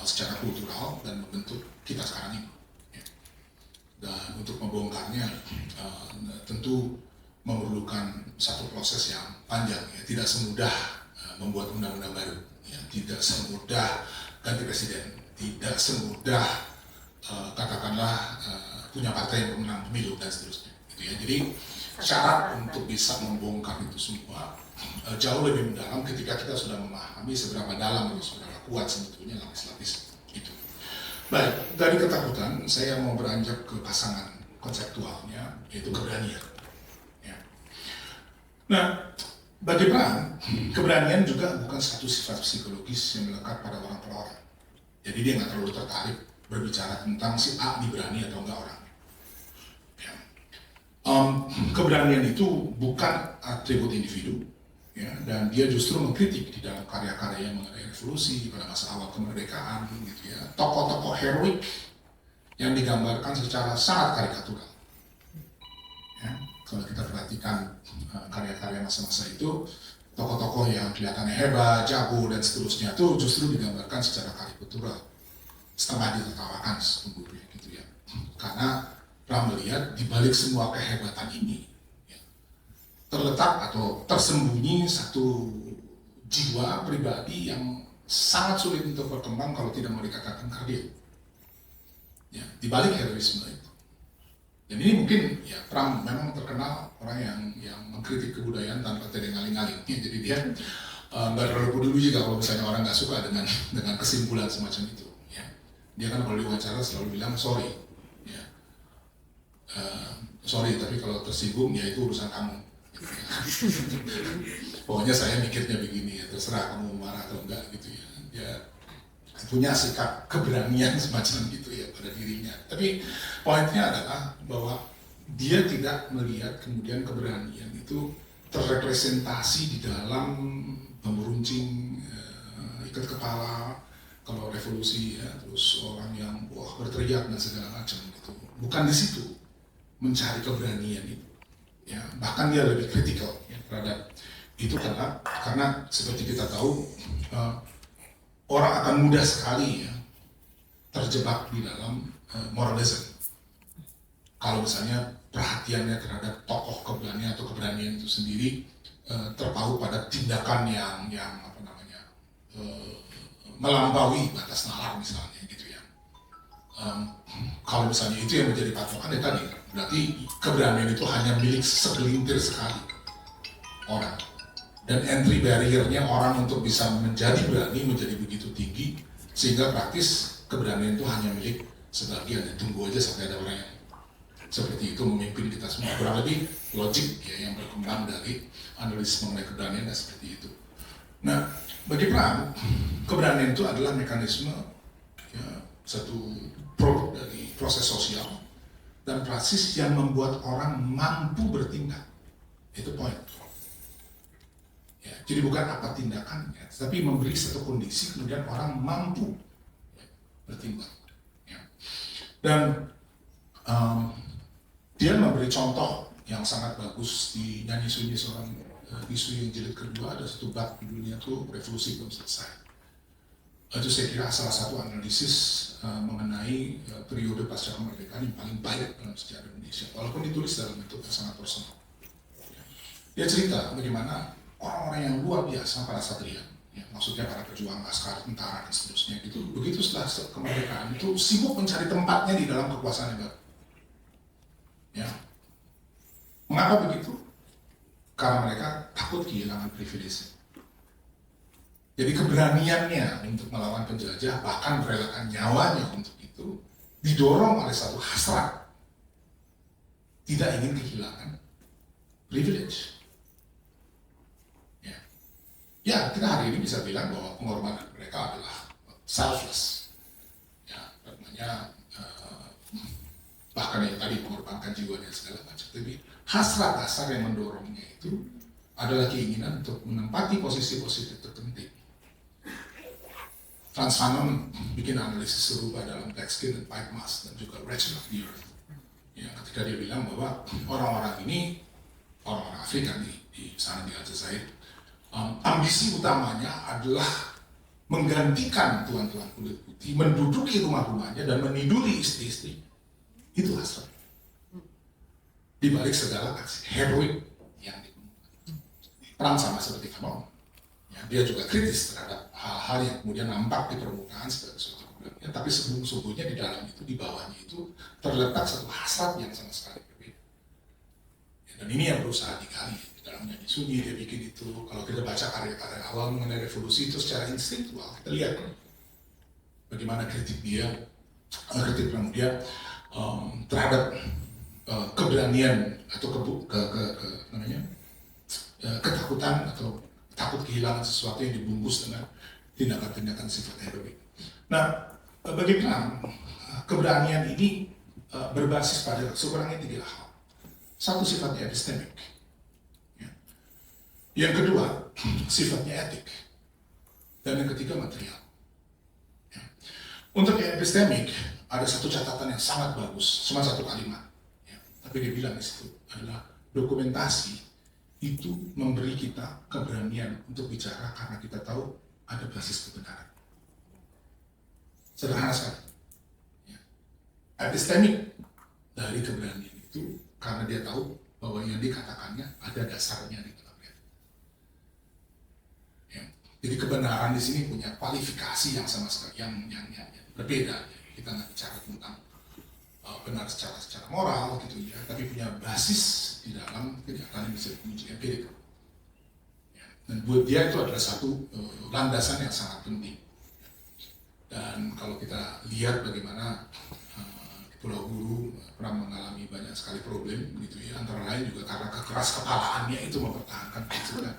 secara kultural dan membentuk kita sekarang ini. Ya. Dan untuk membongkarnya tentu memerlukan satu proses yang panjang. Ya. Tidak semudah membuat undang-undang baru. Ya. Tidak semudah ganti presiden. Tidak semudah katakanlah punya partai yang menang pemilu dan seterusnya. Gitu ya. Jadi syarat untuk bisa membongkar itu semua jauh lebih mendalam ketika kita sudah memahami seberapa dalam atau seberapa kuat sebetulnya lapis-lapis itu. Baik, dari ketakutan saya mau beranjak ke pasangan konseptualnya, yaitu keberanian. Ya. Nah, bagi Pram, keberanian juga bukan satu sifat psikologis yang melekat pada orang per orang. Jadi dia nggak terlalu tertarik berbicara tentang si A ini berani atau enggak orang. Ya. Keberanian itu bukan atribut individu. Ya, dan dia justru mengkritik di dalam karya-karya mengenai revolusi pada masa awal kemerdekaan, gitu ya. Tokoh-tokoh heroik yang digambarkan secara sangat karikatural. Ya, kalau kita perhatikan karya-karya masa-masa itu, tokoh-tokoh yang kelihatannya hebat, jago dan seterusnya itu justru digambarkan secara karikatural, setengah ditertawakan sesungguhnya, gitu ya. Karena Pram melihat di balik semua kehebatan ini terletak atau tersembunyi satu jiwa pribadi yang sangat sulit untuk berkembang kalau tidak mau dikatakan kardil. Ya, di balik heroisme itu. Dan ini mungkin ya Pram memang terkenal orang yang mengkritik kebudayaan tanpa tedeng-aling-aling. Ya, jadi dia nggak terlalu peduli juga kalau misalnya orang nggak suka dengan kesimpulan semacam itu. Ya. Dia kan kalau diwawancara selalu bilang sorry. Ya. Sorry, tapi kalau tersinggung ya itu urusan kamu. Pokoknya saya mikirnya begini ya, terserah kamu marah atau enggak gitu ya. Dia punya sikap keberanian semacam gitu ya pada dirinya. Tapi poinnya adalah bahwa dia tidak melihat kemudian keberanian itu terrepresentasi di dalam meruncing, ikat kepala kalau revolusi ya, terus orang yang berteriak dan segala macam gitu. Bukan di situ mencari keberanian itu. Ya, bahkan dia lebih kritikal ya, terhadap itu karena seperti kita tahu orang akan mudah sekali ya terjebak di dalam moralism. Kalau misalnya perhatiannya terhadap tokoh keberanian atau keberanian itu sendiri terpaut pada tindakan yang apa namanya melampaui batas nalar misalnya gitu ya. Kalau misalnya itu yang menjadi patokan ya tadi, berarti keberanian itu hanya milik segelintir sekali orang. Dan entry barrier-nya orang untuk bisa menjadi berani menjadi begitu tinggi sehingga praktis keberanian itu hanya milik sebagian. Tunggu aja sampai ada orang yang seperti itu memimpin kita semua. Kurang lebih logik ya yang berkembang dari analisis mengenai keberanian dan seperti itu. Nah, bagi Pram, keberanian itu adalah mekanisme ya, satu produk dari proses sosial dan praksis yang membuat orang mampu bertindak. Itu poin. Ya, jadi bukan apa tindakannya, tapi memberi satu kondisi kemudian orang mampu ya, bertindak. Ya. Dan dia memberi contoh yang sangat bagus di Nyanyi Sunyi seorang bisu yang jilid kedua, ada satu bab judulnya tuh Revolusi Belum Selesai. Itu saya kira salah satu analisis mengenai periode pasca kemerdekaan yang paling baik dalam sejarah Indonesia, walaupun ditulis dalam bentuk yang sangat personal. Dia cerita bagaimana orang-orang yang luar biasa para satria, ya, maksudnya para pejuang askar, tentara dan seterusnya itu begitu setelah kemerdekaan itu sibuk mencari tempatnya di dalam kekuasaan yang baru. Ya. Mengapa begitu? Karena mereka takut kehilangan privilege. Jadi keberaniannya untuk melawan penjajah, bahkan merelakan nyawanya untuk itu, didorong oleh satu hasrat. Tidak ingin kehilangan privilege. Ya, kita hari ini bisa bilang bahwa pengorbanan mereka adalah selfless. Ya, namanya bahkan yang tadi mengorbankan jiwanya segala macam. Tapi hasrat dasar yang mendorongnya itu adalah keinginan untuk menempati posisi-posisi terpenting. Frantz Fanon bikin analisis serupa dalam Black Skin and White Mask dan juga Wretched of the Earth. Ya, ketika dia bilang bahwa orang-orang ini, orang-orang Afrika di sana di Aljazair, ambisi utamanya adalah menggantikan tuan-tuan kulit putih, menduduki rumah-rumahnya dan meniduri istri-istri. Itu hasrat. Di balik segala aksi heroik yang dilakukan. Perang sama seperti Fanon. Ya, dia juga kritis terhadap hal-hal yang kemudian nampak di permukaan sebagai suatu keberanian, tapi sesungguhnya di dalam itu, di bawahnya itu terletak satu hasrat yang sama sekali berbeda. Ya, dan ini yang berusaha digali. Dalam Nyanyi Sunyi dia bikin itu. Kalau kita baca karya-karya awal mengenai revolusi itu secara instinktual, kita lihat bagaimana kritik dia terhadap keberanian atau ketakutan atau takut kehilangan sesuatu yang dibungkus dengan tindakan-tindakan sifat heroik. Nah, bagi Pram, keberanian ini berbasis pada sekurang-kurangnya tiga hal. Satu, sifatnya epistemik. Yang kedua, sifatnya etik. Dan yang ketiga, material. Ya. Untuk yang epistemik, ada satu catatan yang sangat bagus, cuma satu kalimat. Ya. Tapi dia bilang di situ adalah dokumentasi itu memberi kita keberanian untuk bicara karena kita tahu ada basis kebenaran. Sederhana sekali. Ya. Epistemik dari keberanian itu karena dia tahu bahwa yang dikatakannya ada dasarnya di dalamnya. Jadi kebenaran di sini punya kualifikasi yang sama sekali yang berbeda. Kita nggak bicara tentang benar secara moral gitu ya, tapi punya basis di dalam kenyataan yang bisa diuji empirik. Ya. Dan buat dia itu adalah satu landasan yang sangat penting. Dan kalau kita lihat bagaimana Pulau Buru pernah mengalami banyak sekali problem gitu ya, antara lain juga karena kekeras kepalaannya itu mempertahankan prinsipnya.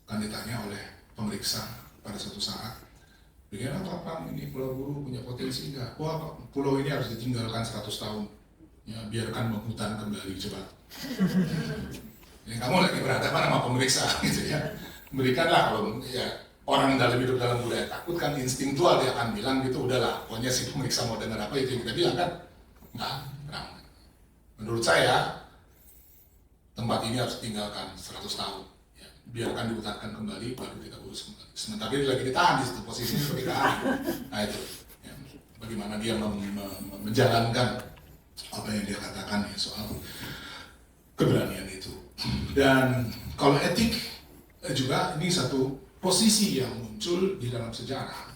Kan ditanya oleh pemeriksa pada suatu saat, bagaimana Pak ini Pulau Buru punya potensi enggak? Wah, pulau ini harus ditinggalkan 100 tahun. Ya, biarkan hutan kembali, coba. Ya, kamu lagi berhadapan sama pemeriksa gitu ya. Berikanlah kalau ya orang dalam hidup dalam budaya takut kan instingtual dia akan bilang gitu udahlah pokoknya si pemeriksa mau dengar apa itu yang kita bilang kan enggak. Menurut saya tempat ini harus tinggalkan 100 tahun ya. Biarkan diputarkan kembali baru kita urus kembali. Sementara dia lagi ditahan di situ posisinya sebagai tahanan. Nah itu ya. Bagaimana dia menjalankan apa yang dia katakan ya soal keberanian itu. Dan kalau etik juga ini satu posisi yang muncul di dalam sejarah.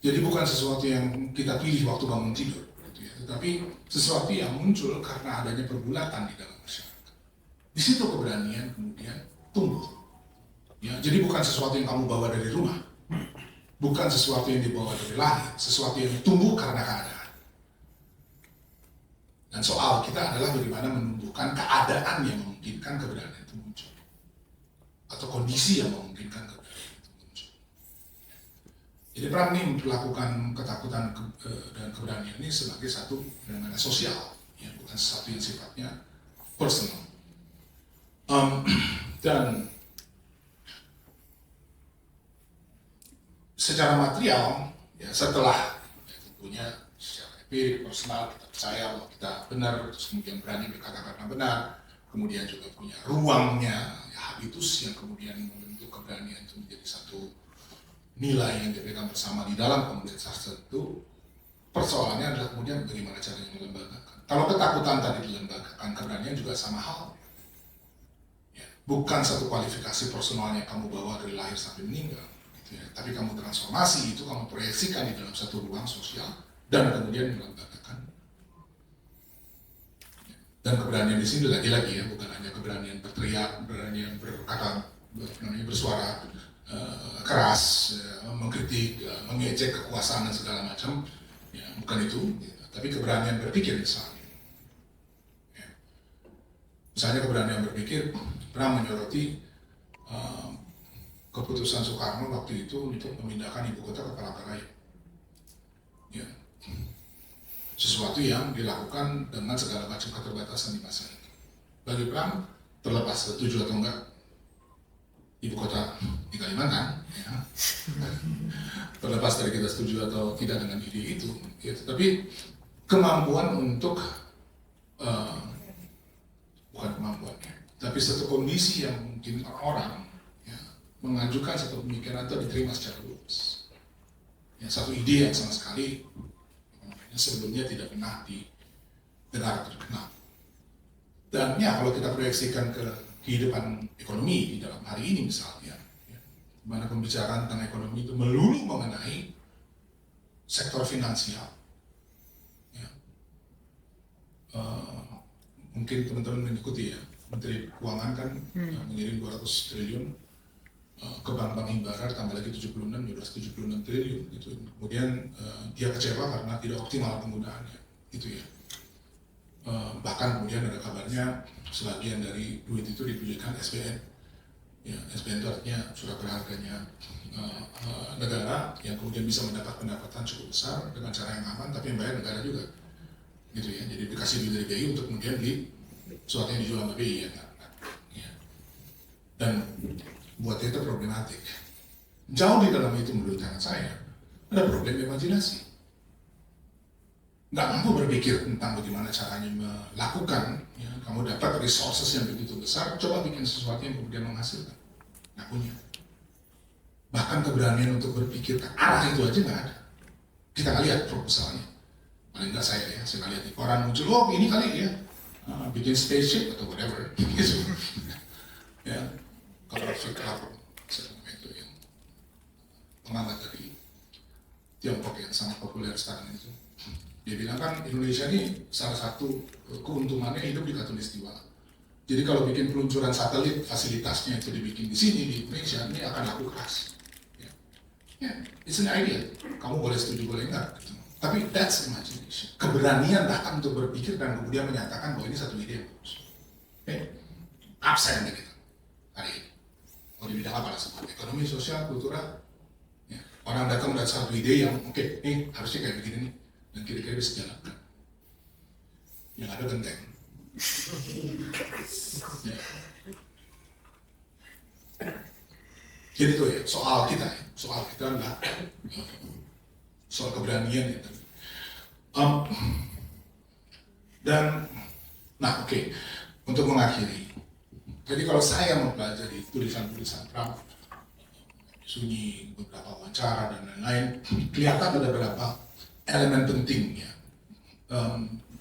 Jadi bukan sesuatu yang kita pilih waktu bangun tidur, gitu ya. Tetapi sesuatu yang muncul karena adanya pergulatan di dalam masyarakat. Di situ keberanian kemudian tumbuh. Ya, jadi bukan sesuatu yang kamu bawa dari rumah, bukan sesuatu yang dibawa dari lahir, sesuatu yang tumbuh karena keadaan. Dan soal kita adalah bagaimana menumbuhkan keadaan yang memungkinkan keberanian itu muncul. Atau kondisi yang memungkinkan keberanian itu muncul. Jadi Pram ini melakukan ketakutan dan keberanian ini sebagai satu fenomena sosial, ya, bukan sesuatu yang sifatnya personal. Dan secara material, ya, setelah ya, tentunya secara empirik, personal, kita percaya bahwa kita benar, terus kemudian berani berkata karena benar, kemudian juga punya ruangnya, ya, habitus yang kemudian membentuk keberanian itu menjadi satu nilai yang dipegang bersama di dalam komunitas tertentu. Persoalannya adalah kemudian bagaimana caranya melembagakan. Kalau ketakutan tadi dilembagakan, keberanian juga sama hal. Ya, bukan satu kualifikasi personal yang kamu bawa dari lahir sampai meninggal. Ya, tapi kamu transformasi itu, kamu proyeksikan di dalam satu ruang sosial dan kemudian melembagakan. Ya, dan keberanian di sini lagi-lagi ya, bukan hanya keberanian berteriak, keberanian berkata, bersuara keras, ya, mengkritik, mengejek kekuasaan dan segala macam, ya, bukan itu, ya, tapi keberanian berpikir misalnya. Ya. Misalnya keberanian berpikir pernah menyoroti keputusan Soekarno waktu itu untuk memindahkan ibu kota ke Palangkaraya. Ya. Sesuatu yang dilakukan dengan segala macam keterbatasan di masa itu. Bagi Pram, terlepas setuju atau enggak ibu kota di Kalimantan, ya. Terlepas dari kita setuju atau tidak dengan ide itu, ya. Tapi kemampuan untuk bukan kemampuannya, tapi satu kondisi yang mungkin orang mengajukan satu pemikiran atau diterima secara luas. Ya, satu ide yang sama sekali sebelumnya tidak pernah didengar atau dikenal. Dan ya kalau kita proyeksikan ke kehidupan ekonomi di dalam hari ini misalnya, ya, mana pembicaraan tentang ekonomi itu melulu mengenai sektor finansial. Ya. Mungkin teman-teman mengikuti ya, Menteri Keuangan kan mengirim 200 triliun ke bank-bank himbara, tambah lagi 76, 76 triliun gitu. Kemudian dia kecewa karena tidak optimal penggunaannya, gitu ya. Bahkan kemudian ada kabarnya sebagian dari duit itu dibelikan SBN. Ya, SBN itu artinya surat berharganya negara yang kemudian bisa mendapat pendapatan cukup besar dengan cara yang aman, tapi yang bayar negara juga, gitu ya. Jadi dikasih duit dari BI untuk kemudian beli sesuatu yang dijual sama BI, ya, kan? Ya. Dan buat itu problematik. Jauh di dalam itu menurut saya ada problem imajinasi. Nggak mampu berpikir tentang bagaimana caranya melakukan, ya, kamu dapat resources yang begitu besar, coba bikin sesuatu yang kemudian menghasilkan. Nggak punya. Bahkan keberanian untuk berpikir ke arah itu aja nggak ada. Kita nggak lihat proposalnya. Paling nggak saya lihat di koran muncul, oh ini kali ya, bikin spaceship atau whatever, gitu. Ya. Kalau Fikar itu yang pengamat dari Tiongkok yang sangat populer sekarang itu, dia bilang kan Indonesia ini salah satu keuntungannya hidup di Khatulistiwa. Jadi kalau bikin peluncuran satelit, fasilitasnya itu dibikin di sini di Indonesia, ini akan laku keras. Ya, yeah. It's an idea. Kamu boleh setuju boleh enggak. Gitu. Tapi that's imagination. Keberanian bahkan untuk berpikir dan kemudian menyatakan bahwa ini satu ide yang bagus. Absen gitu hari ini. Mau di bidang apa lah sebut, ekonomi, sosial, kultural, ya. Orang datang melihat satu ide yang oke, ini harusnya kayak begini nih, dan kira-kira bisa jalankan. Yang ada genteng. Ya. Jadi itu ya soal kita adalah soal keberanian ya. Dan nah oke. Untuk mengakhiri, jadi kalau saya mempelajari tulisan-tulisan Trump, Sunyi, beberapa wawancara dan lain-lain, kelihatan ada beberapa elemen penting ya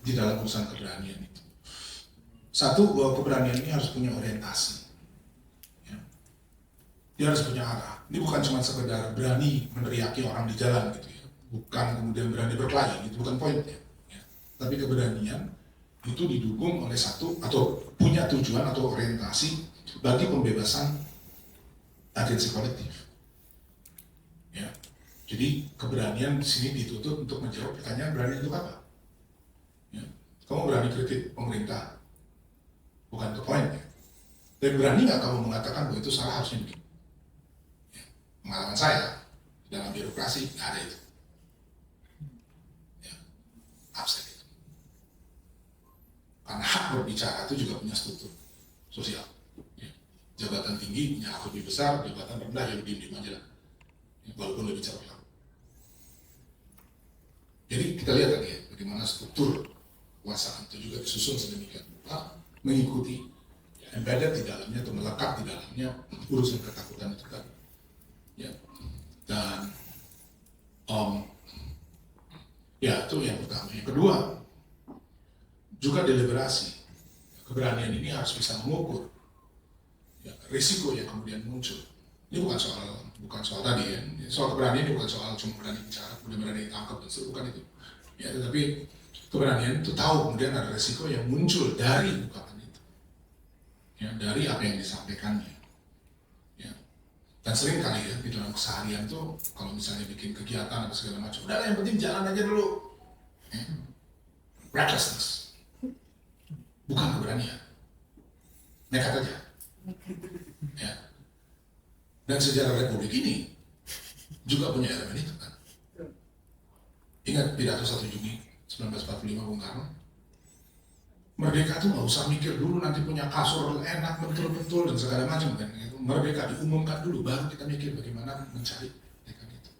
di dalam urusan keberanian itu. Satu, bahwa keberanian ini harus punya orientasi. Ya. Dia harus punya arah. Ini bukan cuma sekedar berani meneriaki orang di jalan gitu ya. Bukan kemudian berani berkelahi, itu bukan poinnya. Ya. Tapi keberanian itu didukung oleh satu atau punya tujuan atau orientasi bagi pembebasan agensi kolektif. Ya. Jadi keberanian di sini dituntut untuk menjawab pertanyaan berani untuk apa? Ya. Kamu berani kritik pemerintah, bukan ke poinnya. Dan berani nggak kamu mengatakan bahwa itu salah harusnya begini? Ya. Pengalaman saya dalam birokrasi nggak ada itu. Ya. Absen itu. Karena hak berbicara itu juga punya struktur sosial. Ya. Jabatan tinggi punya hak lebih besar, jabatan rendah ya lebih diem aja lah. Ya, walaupun lebih cepat. Jadi kita lihat tadi ya, bagaimana struktur kekuasaan itu juga disusun sedemikian rupa mengikuti embedded di dalamnya atau melekat di dalamnya urusan ketakutan itu kan. Ya. Dan ya itu yang pertama. Yang kedua, juga deliberasi. Keberanian ini harus bisa mengukur ya, risiko yang kemudian muncul. Ini bukan soal tadi ya. Soal keberanian ini bukan soal cuma berani bicara, kemudian berani ditangkap dan seterusnya, bukan itu. Ya, tetapi keberanian itu tahu kemudian ada risiko yang muncul dari ungkapan itu. Ya, dari apa yang disampaikannya. Ya. Dan sering kali ya di dalam keseharian tuh kalau misalnya bikin kegiatan atau segala macam, udah yang penting jalan aja dulu. Ya. Recklessness. Bukan keberanian, nekat aja. Ya. Dan sejarah Republik ini juga punya elemen itu kan. Ingat pidato 1 Juni 1945 Bung Karno? Merdeka itu nggak usah mikir dulu nanti punya kasur enak betul-betul dan segala macam kan. Merdeka diumumkan dulu, baru kita mikir bagaimana mencari mereka itu.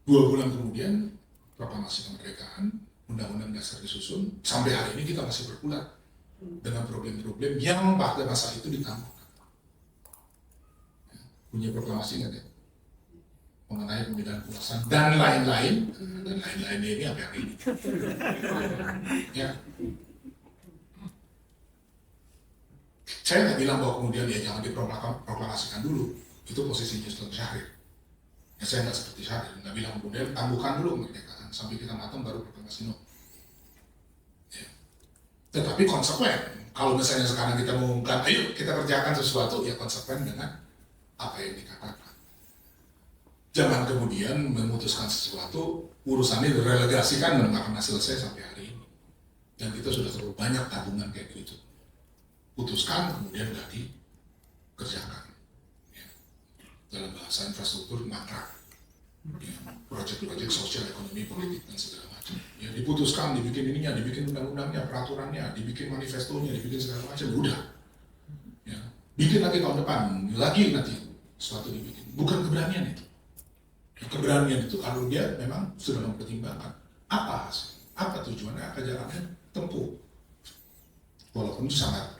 2 bulan kemudian proklamasi kemerdekaan, Undang-Undang Dasar disusun, sampai hari ini kita masih berkulat dengan problem-problem yang pada masa itu ditangguhkan. Ya, punya proklamasi nggak ya? Mengenai pembinaan kekuasaan dan lain-lain ini apa yang ini? Ya. Saya nggak bilang bahwa kemudian ya jangan diproklamasikan dulu, itu posisinya Sultan Syahrir. Ya saya nggak seperti Syahrir, nggak bilang kemudian tangguhkan dulu kemerdekaan sampai kita matang baru proklamasi no. Ya. Tetapi konsekuen. Kalau misalnya sekarang kita mengumumkan, ayo kita kerjakan sesuatu, ya konsekuen dengan apa yang dikatakan. Jangan kemudian memutuskan sesuatu, urusannya direlegasikan dan nggak pernah selesai sampai hari ini. Dan kita sudah terlalu banyak tabungan kayak gitu. Putuskan kemudian nggak dikerjakan. Ya. Dalam bahasa infrastruktur mangkrak. Ya. Proyek-proyek sosial, ekonomi, politik dan segala macam. Ya diputuskan, dibikin ininya, dibikin undang-undangnya, peraturannya, dibikin manifestonya, dibikin segala macam, udah. Ya. Bikin lagi tahun depan, lagi nanti sesuatu dibikin. Bukan keberanian itu. Keberanian itu kalau dia memang sudah mempertimbangkan apa hasil, apa tujuannya, apa jalannya tempuh. Walaupun itu sangat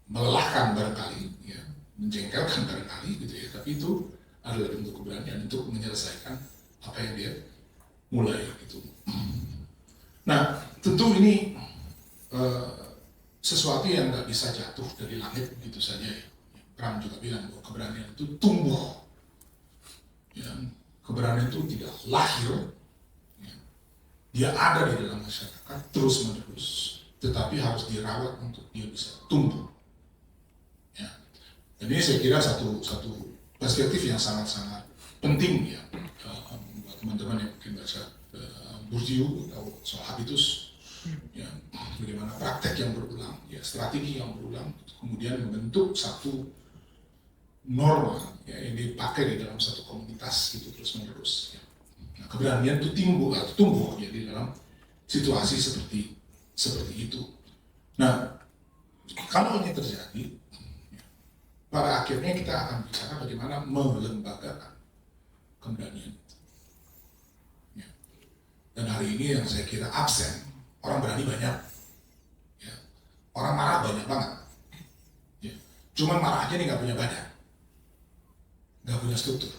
melelahkan barangkali, ya, menjengkelkan barangkali gitu ya, tapi itu adalah bentuk keberanian untuk menyelesaikan apa yang dia mulai gitu. Nah, tentu ini sesuatu yang nggak bisa jatuh dari langit begitu saja ya. Trump juga bilang bahwa keberanian itu tumbuh. Ya, keberanian itu tidak lahir, ya. Dia ada di dalam masyarakat terus menerus, tetapi harus dirawat untuk dia bisa tumbuh. Ya. Dan ini saya kira satu perspektif yang sangat-sangat penting ya buat teman-teman yang mungkin baca Bourdieu atau soal habitus, ya, bagaimana praktek yang berulang, ya, strategi yang berulang, kemudian membentuk satu norma ya, yang dipakai di dalam satu komunitas gitu terus menerus. Ya. Nah, keberanian itu tumbuh ya, di dalam situasi seperti itu. Nah, kalau ini terjadi, ya, pada akhirnya kita akan bicara bagaimana melembagakan keberanian. Ya. Dan hari ini yang saya kira absen, orang berani banyak, ya. Orang marah banyak banget. Ya. Cuman marahnya ini nggak punya badan, nggak punya struktur,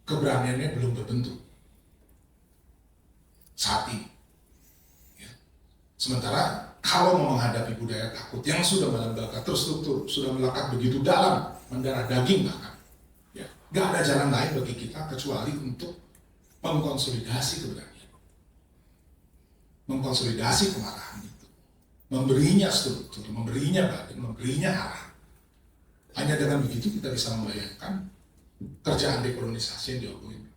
keberaniannya belum berbentuk saat ini. Ya. Sementara kalau mau menghadapi budaya takut yang sudah melembagakan terstruktur, sudah melekat begitu dalam, mendarah daging bahkan, ya, nggak ada jalan lain bagi kita kecuali untuk mengkonsolidasi keberanian, mengkonsolidasi kemarahan itu, memberinya struktur, memberinya badan, memberinya arah. Hanya dengan begitu kita bisa membayangkan kerjaan dekolonisasi yang dilakukan.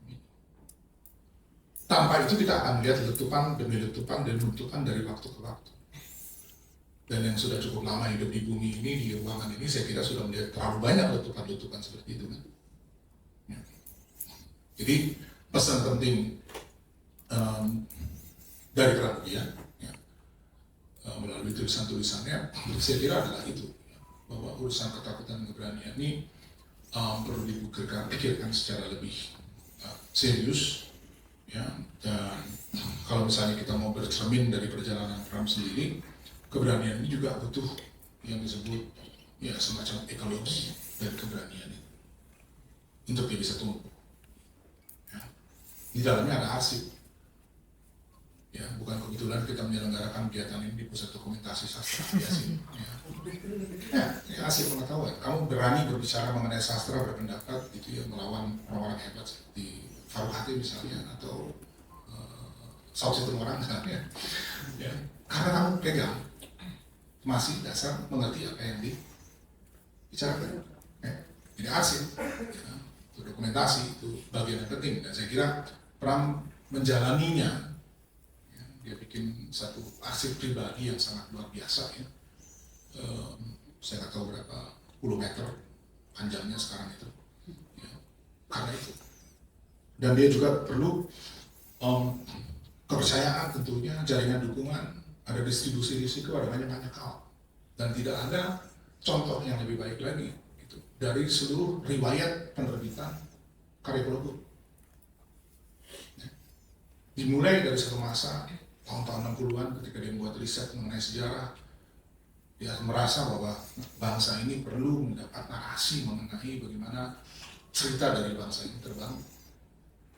Tanpa itu kita akan melihat letupan demi letupan dan letupan dari waktu ke waktu. Dan yang sudah cukup lama hidup di bumi ini, di ruangan ini, saya kira sudah melihat terlalu banyak letupan-letupan seperti itu kan. Ya. Jadi pesan penting dari Pramudia, ya, melalui tulisan-tulisannya, saya kira adalah itu, ya, bahwa urusan ketakutan dan keberanian ini perlu dipikirkan secara lebih serius. Ya, dan kalau misalnya kita mau bercermin dari perjalanan Pram sendiri, keberanian ini juga butuh yang disebut ya semacam ekologi dari keberanian itu untuk dia bisa tumbuh. Ya. Di dalamnya ada arsip. Ya, bukan kebetulan kita menyelenggarakan kegiatan ini di Pusat Dokumentasi Sastra Aviasi. Ya, arsip pengetahuan. Kamu berani berbicara mengenai sastra, berpendapat gitu ya, melawan orang-orang hebat seperti Faruk Hatim misalnya, atau Saud Situmorang misalnya, ya, karena kamu pegang masih dasar mengerti apa yang dibicarakan. Ya. Jadi arsip, ya, itu dokumentasi, itu bagian yang penting. Dan saya kira Pram menjalaninya, ya, dia bikin satu arsip pribadi yang sangat luar biasa. Ya. Saya nggak tahu berapa puluh meter panjangnya sekarang itu, ya, karena itu. Dan dia juga perlu kepercayaan tentunya, jaringan dukungan, ada distribusi risiko, ada banyak hal. Dan tidak ada contoh yang lebih baik lagi gitu, dari seluruh riwayat penerbitan karya Pulau. Ya. Dimulai dari satu masa, tahun-tahun 60-an ketika dia membuat riset mengenai sejarah, dia merasa bahwa bangsa ini perlu mendapat narasi mengenai bagaimana cerita dari bangsa ini terbangun.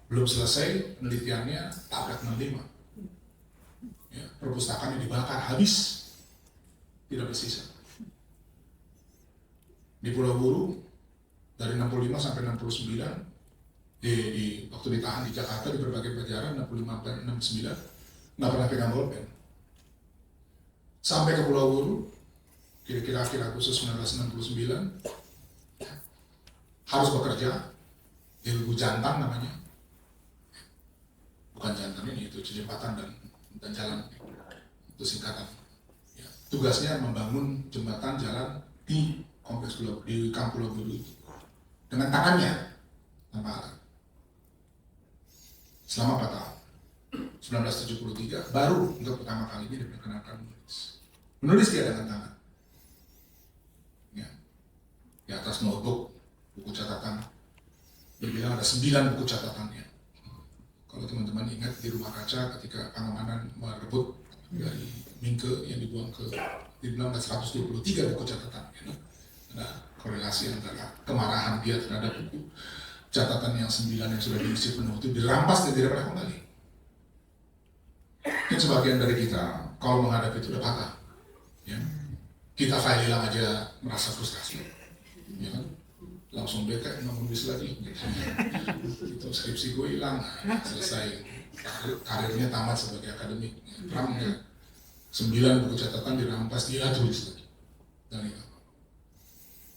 Belum selesai penelitiannya, tabrak 65. Ya, perpustakaannya dibakar habis, tidak bersisa. Di Pulau Buru dari 65 sampai 69, waktu ditahan di Jakarta di berbagai penjara 65 sampai 69, nggak pernah pegang bolpen. Sampai ke Pulau Buru, kira-kira akhir Agustus 1969, harus bekerja di Lugu Jantan namanya. Bukan jantan ini, itu jembatan dan jalan, itu singkatan. Ya. Tugasnya membangun jembatan jalan di kompleks Pulau, di Kamp Pulau Buru itu dengan tangannya tanpa alat. Selama 4 tahun, 1973 baru untuk pertama kalinya diperkenalkan menulis dia dengan tangan. Ya. Di atas notebook, buku catatan, dibilang ada 9 buku catatannya. Kalau teman-teman ingat di Rumah Kaca ketika pengamanan merebut dari Mingke yang dibuang ke, dibilang ada 123 buku catatan. Ya. Nah, korelasi antara kemarahan dia terhadap buku catatan yang 9 yang sudah diisi penuh itu dirampas dan tidak pernah kembali. Dan sebagian dari kita kalau menghadapi itu udah patah. Ya. Kita file hilang aja merasa frustasi. Ya kan? Langsung bete menulis lagi, itu skripsi gue hilang, selesai, karirnya tamat sebagai akademik. Pram 9 buku catatan dirampas, dia tulis lagi. Dan itu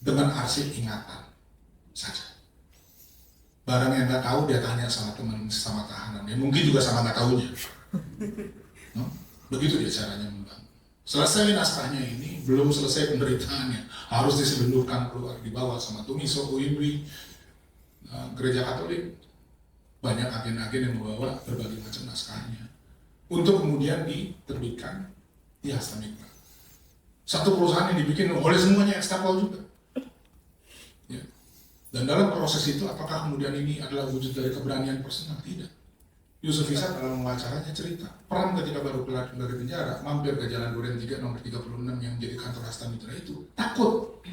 dengan arsip ingatan saja. Barang yang nggak tahu dia tanya sama teman sama tahanan, ya mungkin juga sama nggak tahunya. Begitu dia caranya membangun. Selesai naskahnya ini, belum selesai penderitaannya, harus diselundupkan keluar, dibawa sama Tumiso, Uimbri, gereja Katolik. Banyak agen-agen yang membawa berbagai macam naskahnya untuk kemudian diterbitkan di Hasta Mikra. Satu perusahaan yang dibikin oleh semuanya ekstapol juga. Dan dalam proses itu apakah kemudian ini adalah wujud dari keberanian personal? Tidak. Yusuf Ishak dalam wawancaranya cerita, Pram ketika baru keluar dari penjara, mampir ke Jalan Duren 3 nomor 36 yang menjadi kantor Hasta Mitra itu, takut.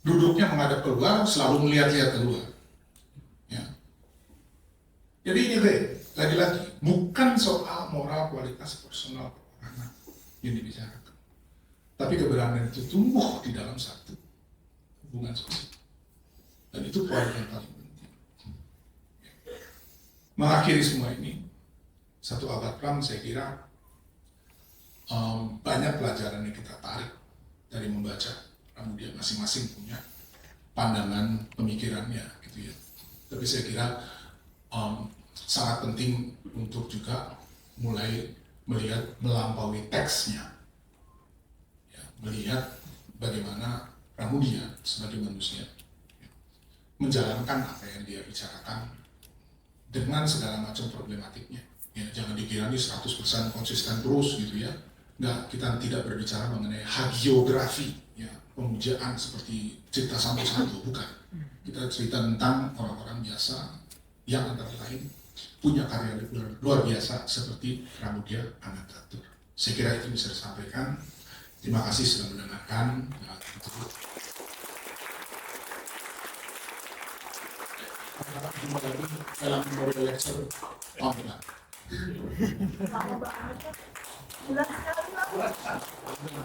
Duduknya menghadap keluar, selalu melihat-lihat keluar. Ya. Jadi ini lagi-lagi, bukan soal moral kualitas personal perorangan yang dibicarakan. Tapi keberanian itu tumbuh di dalam satu hubungan sosial. Dan itu poin yang paling penting. Mengakhiri semua ini, satu abad Pram saya kira banyak pelajaran yang kita tarik dari membaca Pramudia, masing-masing punya pandangan pemikirannya gitu ya. Tapi saya kira sangat penting untuk juga mulai melihat melampaui teksnya, ya, melihat bagaimana Pramudia sebagai manusia menjalankan apa yang dia bicarakan dengan segala macam problematiknya. Ya, jangan dikira ini 100% konsisten terus gitu ya. Nggak, kita tidak berbicara mengenai hagiografi, ya, pemujaan seperti Cipta Santo, bukan. Kita cerita tentang orang-orang biasa yang antara lain punya karya luar biasa seperti Pramudia Anantatur. Saya kira itu bisa disampaikan. Terima kasih sudah mendengarkan. Dalam model lecture online.